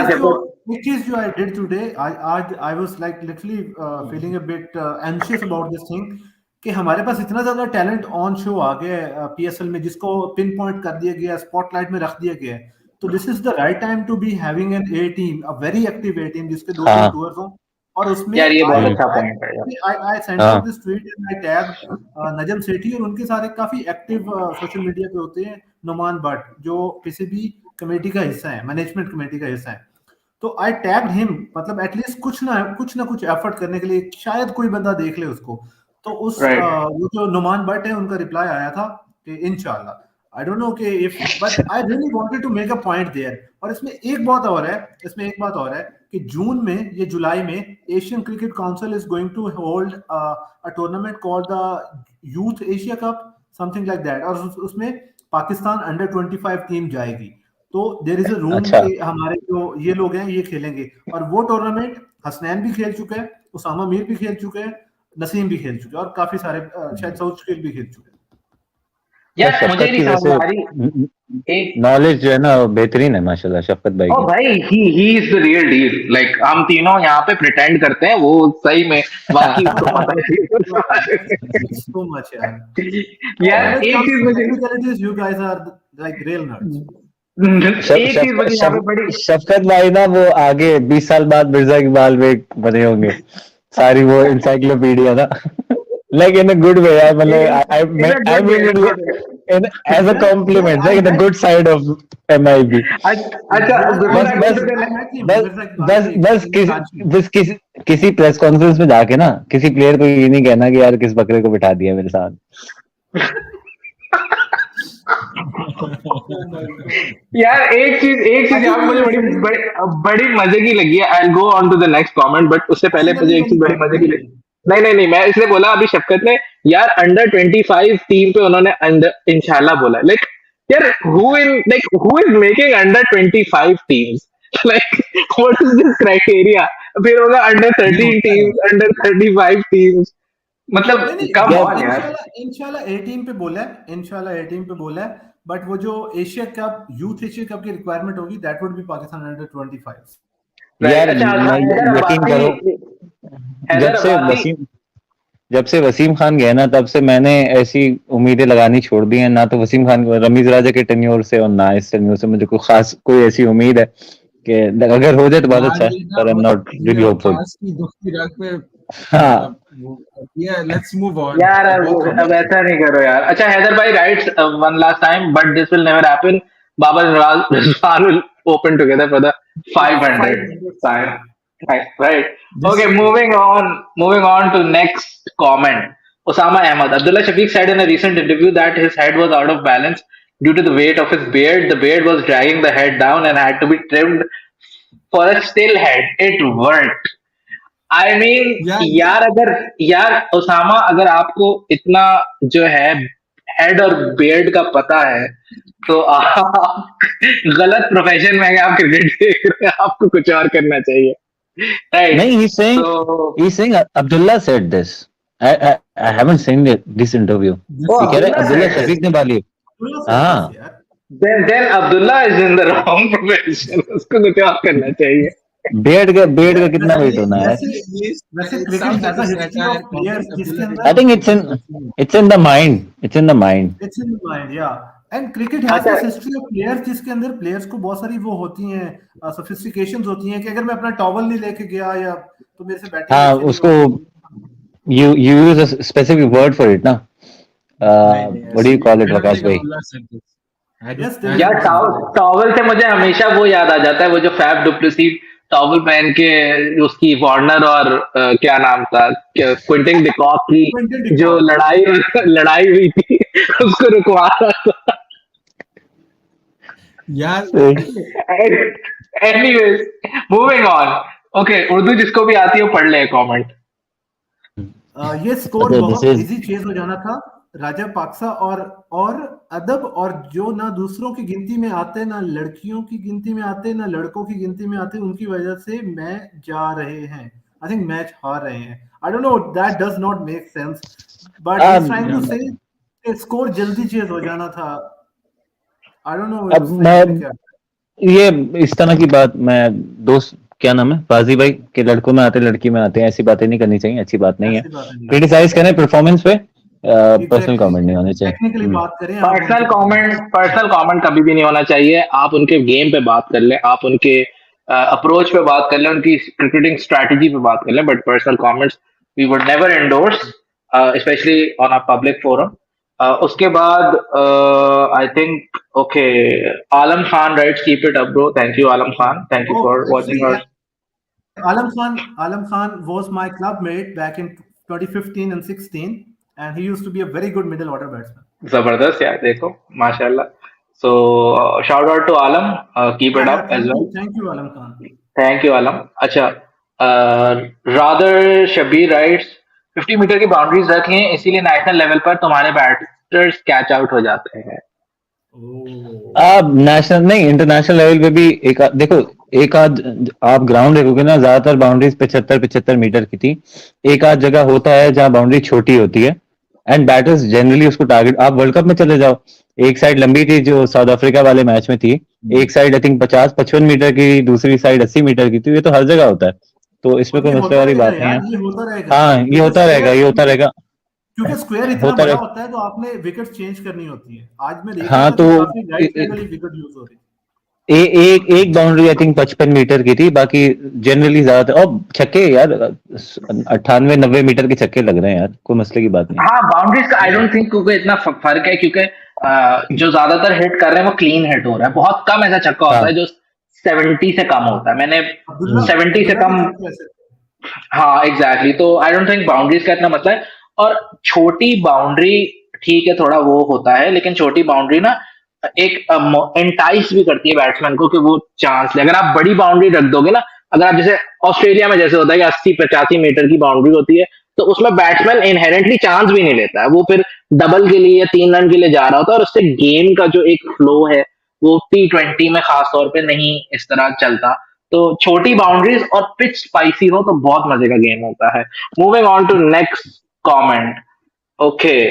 एक चीज जो आई डिड टुडे, आज I was like literally feeling a bit anxious about this thing कि हमारे पास इतना ज्यादा टैलेंट ऑन शो आ गया है पीएसएल में, जिसको पिन पॉइंट कर दिया गया, स्पॉटलाइट में रख दिया गया है, तो this is the right time to be having an A team, a very active A team जिसके 2-3 हाँ. टूर्स हो, और उसमें यार ये बहुत आई अच्छा पॉइंट है यार. आई सेंट हाँ. Out this tweet and I tag Najam Sethi, और उनके सारे काफी एक्टिव सोशल मीडिया पे होते हैं, नुमान भट्ट जो पीसीबी कमेटी का हिस्सा है, मैनेजमेंट कमेटी का हिस्सा है, तो आई टैग्ड हिम, मतलब एटलीस्ट कुछ ना कुछ एफर्ट करने के लिए, शायद कोई बंदा देख ले उसको, तो उस Right. वो जो नुमान भट्ट है उनका रिप्लाई आया था कि इंशाल्लाह, आई डोंट नो कि if, but I really wanted to make a point there, और इसमें एक बात और है कि जून में, ये जुलाई में, Asian cricket council is going to hold a tournament called the youth Asia cup, something like that, और उसमें पाकिस्तान अंडर 25 टीम जाएगी, तो देयर इज अ रूम अच्छा. कि हमारे जो ये लोग हैं ये खेलेंगे, और वो टूर्नामेंट हसनैन भी खेल चुके हैं, उसामा मीर भी खेल चुके हैं, नसीम भी खेल चुके हैं, और काफी सारे शायद सऊद शकील भी खेल चुके हैं। यार मुझे शफकत नहीं की समझ वैसे आ रही एक. नॉलेज जो है ना बेहतरीन है माशाल्लाह शफकत भाई ओ की. भाई, he is the real deal. Like हम तीनों यहाँ पे प्रिटेंड करते हैं, वो सही में बाकी उसको पता So much यार। है. When यार it एक comes चीज to मुझे technicalities, you guys are like real nerds. एक चीज मुझे यहाँ पे बड़ी. शफकत भाई ना वो आगे 20 साल बाद मिर्जा इकबाल में बने होंगे, सारी वो इंसाइक्लोपीडिया ना. Like in a good way यार, मतलब I mean in as a compliment, like in a good side of MIB. अच्छा, बिफोर बस आई गो बस टू द बस किसी प्रेस कॉन्फ्रेंस में जाके ना किसी प्लेयर को ये नहीं कहना कि यार किस बकरे को बिठा दिया मेरे साथ. यार एक चीज यहाँ पे मुझे बड़ी मजे की लगी है. I go on to the next comment, but उससे पहले मुझे एक चीज बड़ी मजे की लगी. नहीं, मैं इसलिए बोला अभी शफकत ने यार अंडर 25 टीम पे उन्होंने इंशाल्लाह बोला. लाइक यार who is making under 25 teams? Like what is this criteria? फिर होगा अंडर 13 टीम्स, अंडर 35 टीम्स. मतलब कम ऑन यार. इंशाल्लाह ए टीम पे बोला है, बट वो जो Asia cup, youth Asia cup की रिक्वायरमेंट होगी, that would be Pakistan under 25. यार अच्छा, यकीन करो, जब से वसीम खान गया ना तब से मैंने ऐसी उम्मीदें लगानी छोड़ दी हैं. ना तो वसीम खान रमीज राजा के टेन्योर से और ना इस टेन्योर से मुझे कोई ऐसी उम्मीद है कि अगर हो जाए तो बहुत अच्छा है, पर आई एम नॉट रियली होपफुल. हाँ लेट्स मूव ऑन यार अब ऐसा नहीं करो यार. अच्छा, हैदर भाई rights one last time, but this will never happen. Babar and Rizwan will open together for the 500 time. Right. Okay, moving on to next comment. Osama Ahmed. Abdullah Shafiq said in a recent interview that his head was out of balance due to the weight of his beard. The beard was dragging the head down and had to be trimmed for a still head. It worked. I mean Yeah, यार Osama, अगर आपको इतना जो है head और beard का पता है तो आप गलत प्रोफेशन में है, आप क्रिकेट देख रहे हैं, आपको कुछ और करना चाहिए, राइट? नहीं, he's saying Abdullah said this. I haven't seen this interview. Oh, ये कह रहे Abdullah Abdullah said Shafiq this. ने बाली. हाँ, Then Abdullah is in the wrong profession. उसको कुछ और करना चाहिए. बेड का कितना वेट होना है? वैसे cricket has a history of players जिसके अंदर I think it's in the mind. It's in the mind. It's in mind, या एंड क्रिकेट हैज अच्छा. अ हिस्ट्री ऑफ प्लेयर्स जिसके अंदर प्लेयर्स को बहुत सारी वो होती हैं, सोफिस्टिकेशंस होती हैं कि अगर मैं अपना टॉवल नहीं लेके गया या तो मेरे से बैटिंग हाँ, अच्छी नहीं उसको होगी. you use a specific word for it, ना? What do you call it, Waqas bhai? Yes, there is. यार टॉवल से मुझे हमेशा वो याद आ जाता है, वो जो फैफ डुप्लेसी टॉवल पहन के उसकी वार्नर और क्या नाम था, क्विंटन डिकॉक Quinton की de जो Kock. लड़ाई हुई थी उसको रुकवा रहा था. yeah. Anyways, moving on. Okay, Urdu जिसको भी आती है वो पढ़ ले कमेंट. ये स्कोर Okay, बहुत this is- इजी चेज हो जाना था. राजा पाक्सा और अदब और जो ना दूसरों की गिनती में आते, ना लड़कियों की गिनती में आते, ना लड़कों की गिनती में आते, उनकी वजह से मैच जा रहे हैं. आई थिंक मैच हार रहे हैं. I don't know, that does not make sense, but he is trying to say score जल्दी चेज हो जाना था. आई डोंट नो अब मैं ये इस तरह की बात, मैं दोस्त क्या नाम है बाजी भाई के लड़कों में आते लड़की में आते हैं, ऐसी बातें नहीं करनी चाहिए, अच्छी बात नहीं है. क्रिटिसाइज करें परफॉर्मेंस पे, पर्सनल कमेंट नहीं होने चाहिए. टेक्निकली बात करें. पर्सनल कमेंट कभी भी नहीं होना चाहिए. आप उनके गेम पे बात कर लें, आप उनके अप्रोच पे बात कर लें, उनकी क्रिकेटिंग स्ट्रैटेजी पे बात कर लें, but personal comments we would never endorse, specially on a public forum. उसके बाद I think okay, Alam Khan writes, keep it up bro. Thank you Alam Khan, thank you for watching our. Alam Khan was my club mate back in 2015 and 16, and he used to be a very good middle order batsman. जबरदस्त यार, देखो माशाल्लाह. So shout out to Alam, keep it up as well. Thank you, Alam Khan. Thank you Alam. अच्छा, rather Shabbir writes 50 metre की boundaries रखें, इसीलिए national level पर तुम्हारे बैटर्स कैच आउट हो जाते हैं. आप नेशनल नहीं, इंटरनेशनल लेवल पे भी देखो, एक आध आप ग्राउंड देखोगे ना, ज्यादातर बाउंड्रीज 75 मीटर की थी. एक आध जगह होता है जहां बाउंड्री छोटी होती है, एंड बैटर्स जनरली उसको टारगेट. आप वर्ल्ड कप में चले जाओ, एक साइड लंबी थी जो साउथ अफ्रीका वाले मैच में थी, एक साइड आई थिंक 50-55 मीटर की, दूसरी साइड 80 मीटर की थी. ये तो हर जगह होता है, तो इसमें कोई मसले वाली बात नहीं है. हाँ, ये होता रहेगा क्योंकि स्क्वायर इतना बड़ा होता है तो आपने विकेट चेंज करनी होती है. आज मैं देख हाँ, तो काफी राइट साइड वाली विकेट यूज हो रही है. एक बाउंड्री आई थिंक 55 मीटर की थी, बाकी जनरली ज्यादातर. और छक्के यार 98-90 मीटर के छक्के लग रहे हैं यार, कोई मसले की बात नहीं. हाँ, बाउंड्रीज का आई डोंट थिंक क्योंकि इतना फर्क है, क्योंकि जो ज्यादातर हिट कर रहे हैं वो क्लीन हिट हो रहा है. बहुत कम ऐसा छक्का होता है जो 70 से कम होता है. मैंने 70 से कम, हाँ एग्जैक्टली. तो आई डोंट थिंक बाउंड्रीज का इतना मसला है. और छोटी बाउंड्री ठीक है, थोड़ा वो होता है, लेकिन छोटी बाउंड्री ना एक एंटाइस भी करती है बैट्समैन को कि वो चांस ले. अगर आप बड़ी बाउंड्री रख दोगे ना, अगर आप जैसे ऑस्ट्रेलिया में जैसे होता है कि 80-85 मीटर की बाउंड्री होती है, तो उसमें बैट्समैन इनहेरेंटली चांस भी नहीं लेता है. वो फिर डबल के लिए या 3 रन के लिए जा रहा होता है, और उससे गेम का जो एक फ्लो है वो T20 में खासतौर पे नहीं इस तरह चलता. तो छोटी बाउंड्रीज और पिच स्पाइसी हो तो बहुत मजे का गेम होता है. Moving on to next comment. Okay,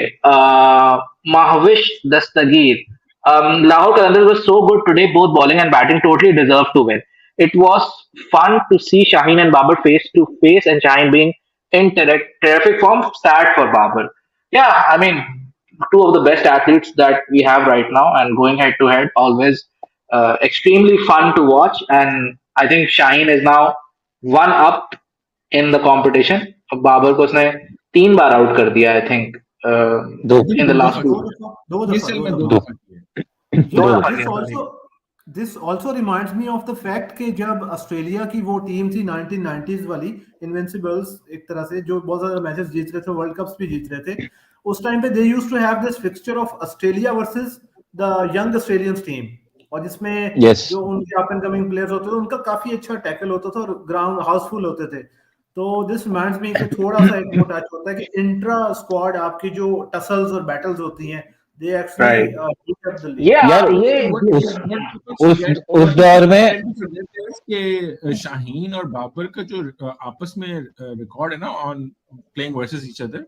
Mahwish Dastagir. Lahore Qalandars was so good today, both bowling and batting totally deserved to win. It was fun to see Shaheen and Babar face to face, and Shaheen being in terrific form. Sad for Babar. Yeah, I mean, two of the best athletes that we have right now, and going head to head, always extremely fun to watch. And I think Shaheen is now one up in the competition. Babar को उसने 3 बार out कर दिया I think in the last 2. PSL में 2 दफा किया. This also reminds me of the fact कि जब Australia की वो टीम थी 1990s वाली इनविंसिबल्स, एक तरह से जो बहुत ज्यादा मैचेस जीत रहे थे, वर्ल्ड कप्स भी जीत रहे थे, उस टाइम पे they used to have this fixture of Australia versus the young Australians team, और जिसमें Yes. जो उनके अप एंड कमिंग प्लेयर्स होते थे उनका काफी अच्छा टैकल होता था और ग्राउंड हाउसफुल होते थे। तो दिस रिमाइंड्स मी कि थोड़ा सा एक वो टच होता है कि इंट्रा स्क्वाड आपकी जो टसल्स और बैटल्स होती हैं, they actually Right. Heat up the league. Yeah, यार ये What उस what people उस forget, उस what दौर people में tend to forget is कि शाहीन और बाबर का जो आपस में रिकॉर्ड है ना on playing versus each other,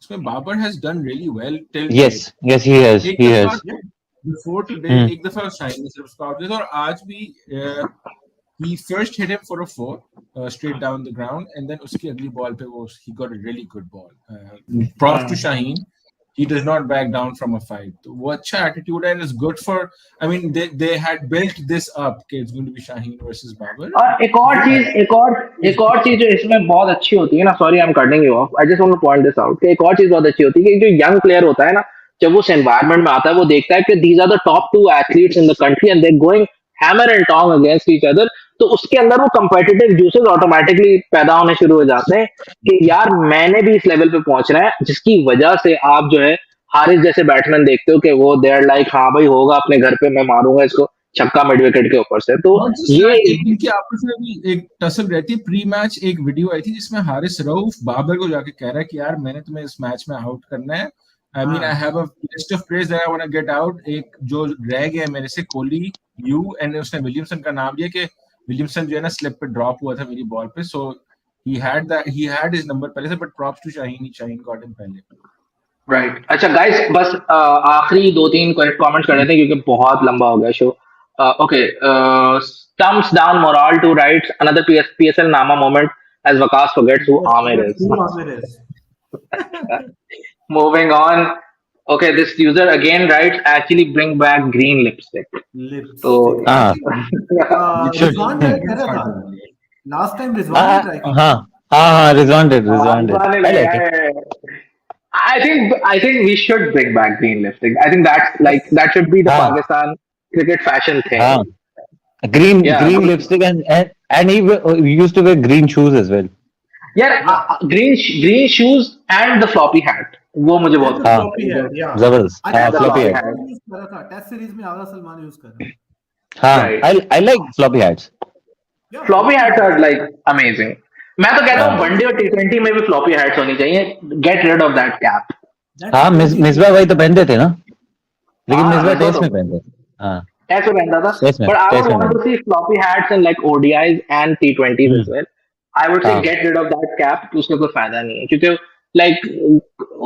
उसमें Babar has done really well till this date. Yes एक ही दफा हैज बिफोर टुडे हम्म एक दफा शाहीन ने सिर्फ स्कॉट दिया था, और आज भी he first hit him for a four straight down the ground, and then उसकी अगली बॉल पे वो he got a really good ball. Props to Shaheen. He does not back down from a fight. तो वो अच्छा attitude है, and it's good for. I mean, they had built this up कि it's going to be Shaheen versus Babar. और एक और चीज जो इसमें बहुत अच्छी होती है ना, sorry I am cutting you of, I just want two point this out कि एक और चीज बहुत अच्छी होती है कि जो यंग प्लेयर होता है ना, जब वो उस एनवायरनमेंट में आता है, वो देखता है कि these are the top two athletes in the country and they going hammer and tongs against each other, तो उसके अंदर वो कंपेटिटिव जूसेस ऑटोमेटिकली पैदा होने शुरू हो जाते हैं कि यार मैंने भी इस लेवल पे पहुंचना है, जिसकी वजह से आप जो है हारिस जैसे बैट्समैन देखते हो कि वो देयर लाइक हाँ भाई होगा अपने घर पे, मैं मारूंगा इसको छक्का मिड विकेट के ऊपर से। तो Not just ये that, एक दिन की आपस में भी एक टसल रहती है। प्री मैच एक वीडियो आई थी जिसमें हारिस रऊफ बाबर को जाके कह रहा है कि यार मैंने तुम्हें इस मैच में आउट करना है। I mean I have a list of players that I want to get out. एक जो रह गया मेरे से कोहली, यू, एंड उसने विलियमसन का नाम लिया कि विलियमसन जो है ना स्लिप पे ड्रॉप हुआ था मेरी बॉल पे, so he had his number पहले से, but props to Shaheen, Shaheen got him पहले। राइट। अच्छा गाइस, बस आखिरी दो तीन कमेंट्स कर लेते हैं क्योंकि बहुत लंबा हो गया show. Okay, thumbs down moral to writes another PSL Nama moment as Waqas forgets who Amir is. Who Amir is. Moving on. Okay, this user again writes actually bring back green lipstick. So Lipstick. हाँ it should Rizwan try कर रहा था last time, Rizwan ने हाँ try हाँ किया। हाँ Rizwan did I like it I think we should bring back green lipstick. I think that's like that should be the हाँ Pakistan cricket fashion thing. हाँ green Yeah, lipstick and he used to wear green shoes as well yeah. Green shoes and the floppy hat. वो मुझे and बहुत the हाँ पसंद floppy है। Head, या जबरदस्त आई हाँ think And the floppy floppy Agha hat hat. Salman use कर रहा था टेस्ट सीरीज में, आगा सलमान यूज कर रहा हाँ Right. I like floppy hats या Floppy floppy hats head. are like amazing. मैं तो कहता हूँ हाँ वनडे और T20 में भी floppy hats होनी चाहिए. Get rid of that cap. That's हाँ क्रेजी। मिसबा भाई तो पहनते थे ना लेकिन हाँ, मिसबा मिसबा टेस्ट तो में पहनते थे हाँ ऐसे पहनता था. But I would टेस्ट में want to पहनते see floppy hats in like ODIs and T20s as well. I would say हाँ get rid of that cap. कि उसका कोई फायदा नहीं है क्योंकि like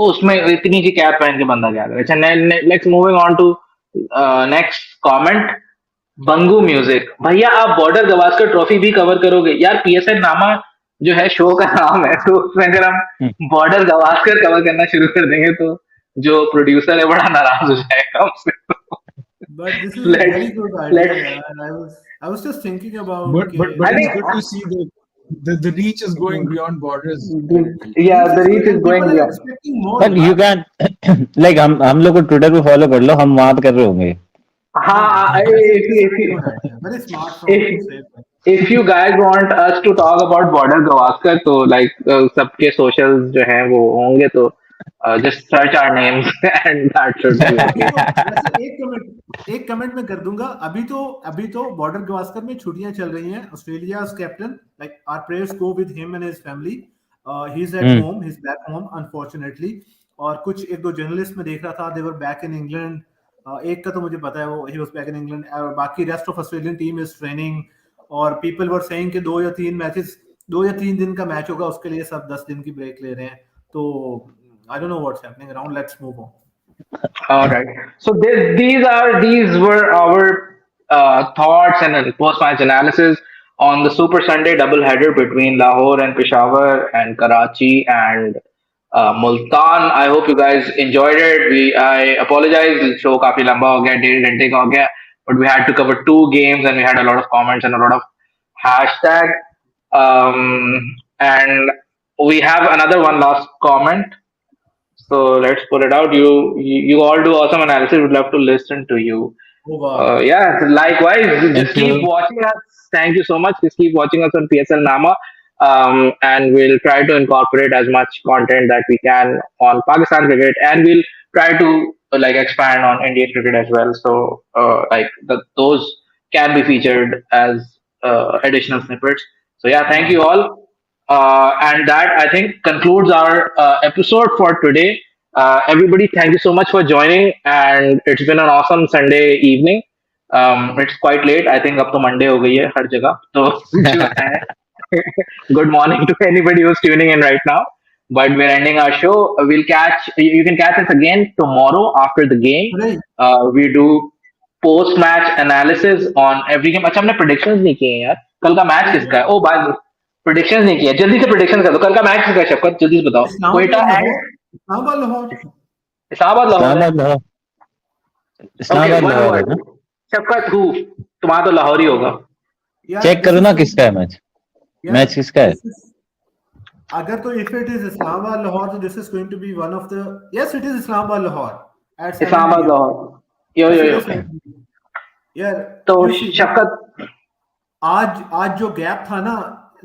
उसमें इतनी सी कैप पहन के बंदा क्या करे. अच्छा, let's moving on to next comment. बंगू म्यूजिक, भैया आप बॉर्डर गवास्कर ट्रॉफी भी कवर करोगे यार? पीएसएल नामा जो है शो का नाम है, तो उसमें अगर हम बॉर्डर गवास्कर कवर करना शुरू कर देंगे तो जो प्रोड्यूसर है बड़ा नाराज हो जाएगा हमसे। But this is a very let's good idea, let's यार. I was just thinking about But कि but I it's good to think see the reach is going beyond borders. या reach the is reach good is and going people are beyond. expecting more, but you यार. Can like हम लोग को Twitter पे follow कर लो हम वहां पे कर रहे होंगे हाँ, That's a very good idea. Very smart from if Sohaib. if you guys want us to talk about border Gavaskar, तो like सबके socials जो हैं वो होंगे, तो just search our names and that should be okay. देखो वैसे एक कमेंट मैं कर दूंगा. अभी तो बॉर्डर गवास्कर में छुट्टियां चल रही हैं. Australia captain, like our prayers go with him and his family. He is at home, he is back home unfortunately. और कुछ एक दो जर्नलिस्ट में देख रहा था, दे वर बैक इन इंग्लैंड. एक का तो मुझे पता है वो he was back in England. बाकी rest of Australian team is training. और पीपल वर सेइंग कि 2 या 3 दिन का मैच होगा, उसके लिए सब 10 दिन की ब्रेक ले रहे हैं. तो आई don't know what's happening around. Let's move on. All right. So these were our thoughts and post-match analysis on the Super Sunday doubleheader between Lahore and Peshawar and Karachi and Multan. I hope you guys enjoyed it. I apologize, show काफी लंबा हो गया, 1.5 घंटे का हो गया, but we had to cover 2 games and we had a lot of comments and a lot of hashtag. And we have another one last comment. So let's pull it out. You all do awesome analysis. Would love to listen to you. Oh wow. Yeah, likewise. Just Thank keep you. watching us. Thank you so much. Just keep watching us on PSLnama. And we'll try to incorporate as much content that we can on Pakistan cricket, and we'll try to like expand on Indian cricket as well. So, those can be featured as additional snippets. So, yeah, thank Yeah. you all. And that I think concludes our episode for today. Everybody, thank you so much for joining, and it's been an awesome Sunday evening. It's quite late. I think अब तो Monday हो गई है हर जगह. तो जो है, good morning to anybody who's tuning in right now. But we're ending our show. We'll catch you can catch us again tomorrow after the game. अरे We do post match analysis on every game. अच्छा हमने predictions नहीं किए हैं यार. कल का match किसका है? ओ भाई predictions नहीं किया. जल्दी से predictions कर दो. कल का मैच किसका है शफकत? जल्दी से बताओ. इस्लामाबाद क्वेटा लाहौर, एंड इस्लामाबाद लाहौर। इस्लामाबाद लाहौर है. इस्लामाबाद लाहौर, ओके इस्लामाबाद वन लाहौर है वर्ड. ना? शफकत हु तुम्हारा तो लाहौर ही होगा. यार चेक this करो is ना going to किसका है मैच. यार मैच किसका है? this is अगर तो if it is Islamabad Lahore, so this is going to be one of the yes, it is Islamabad Lahore at 7 Islamabad p.m. Lahore. Yo Yes, yo it yo. is 7 p.m. यार तो you see, शफकत आज जो gap था ना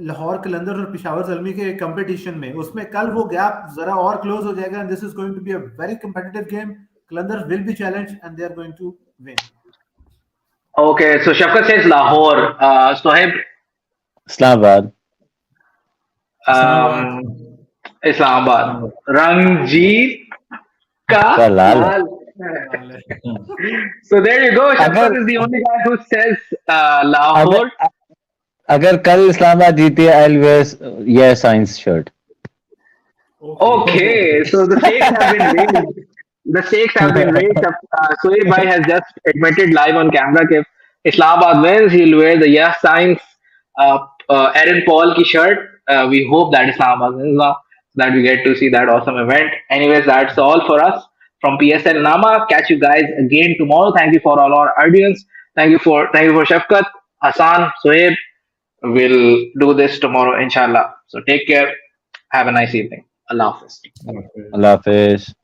लाहौर कलंदर और पेशावर ज़ल्मी के competition में, उसमें कल वो गैप जरा और क्लोज हो जाएगा and this is going to be a very competitive game. Qalandars will be challenged and they are going to win. Okay, so Shafkat says Lahore. Sohaib, Islamabad. Islamabad. Islamabad. Rangjit का ka लाल है. lal. So there you go. Shafkat अगर is the only guy who says अगर Lahore. अगर कल इस्लामाबाद जीती है, I'll wear yeah science shirt. Okay, so the stakes have been raised. The stakes have been raised. Sohaib bhai has just admitted live on camera that if Islamabad wins, he'll wear the Yes Science Aaron Paul ki shirt. We hope that Islamabad wins now, so that we get to see that awesome event. Anyways, that's all for us from PSL Nama. Catch you guys again tomorrow. Thank you for all our audience. Thank you for Shafkat, Hassan, Sohaib. We'll do this tomorrow, inshallah. So take care. Have a nice evening. Allah Hafiz. Allah Hafiz.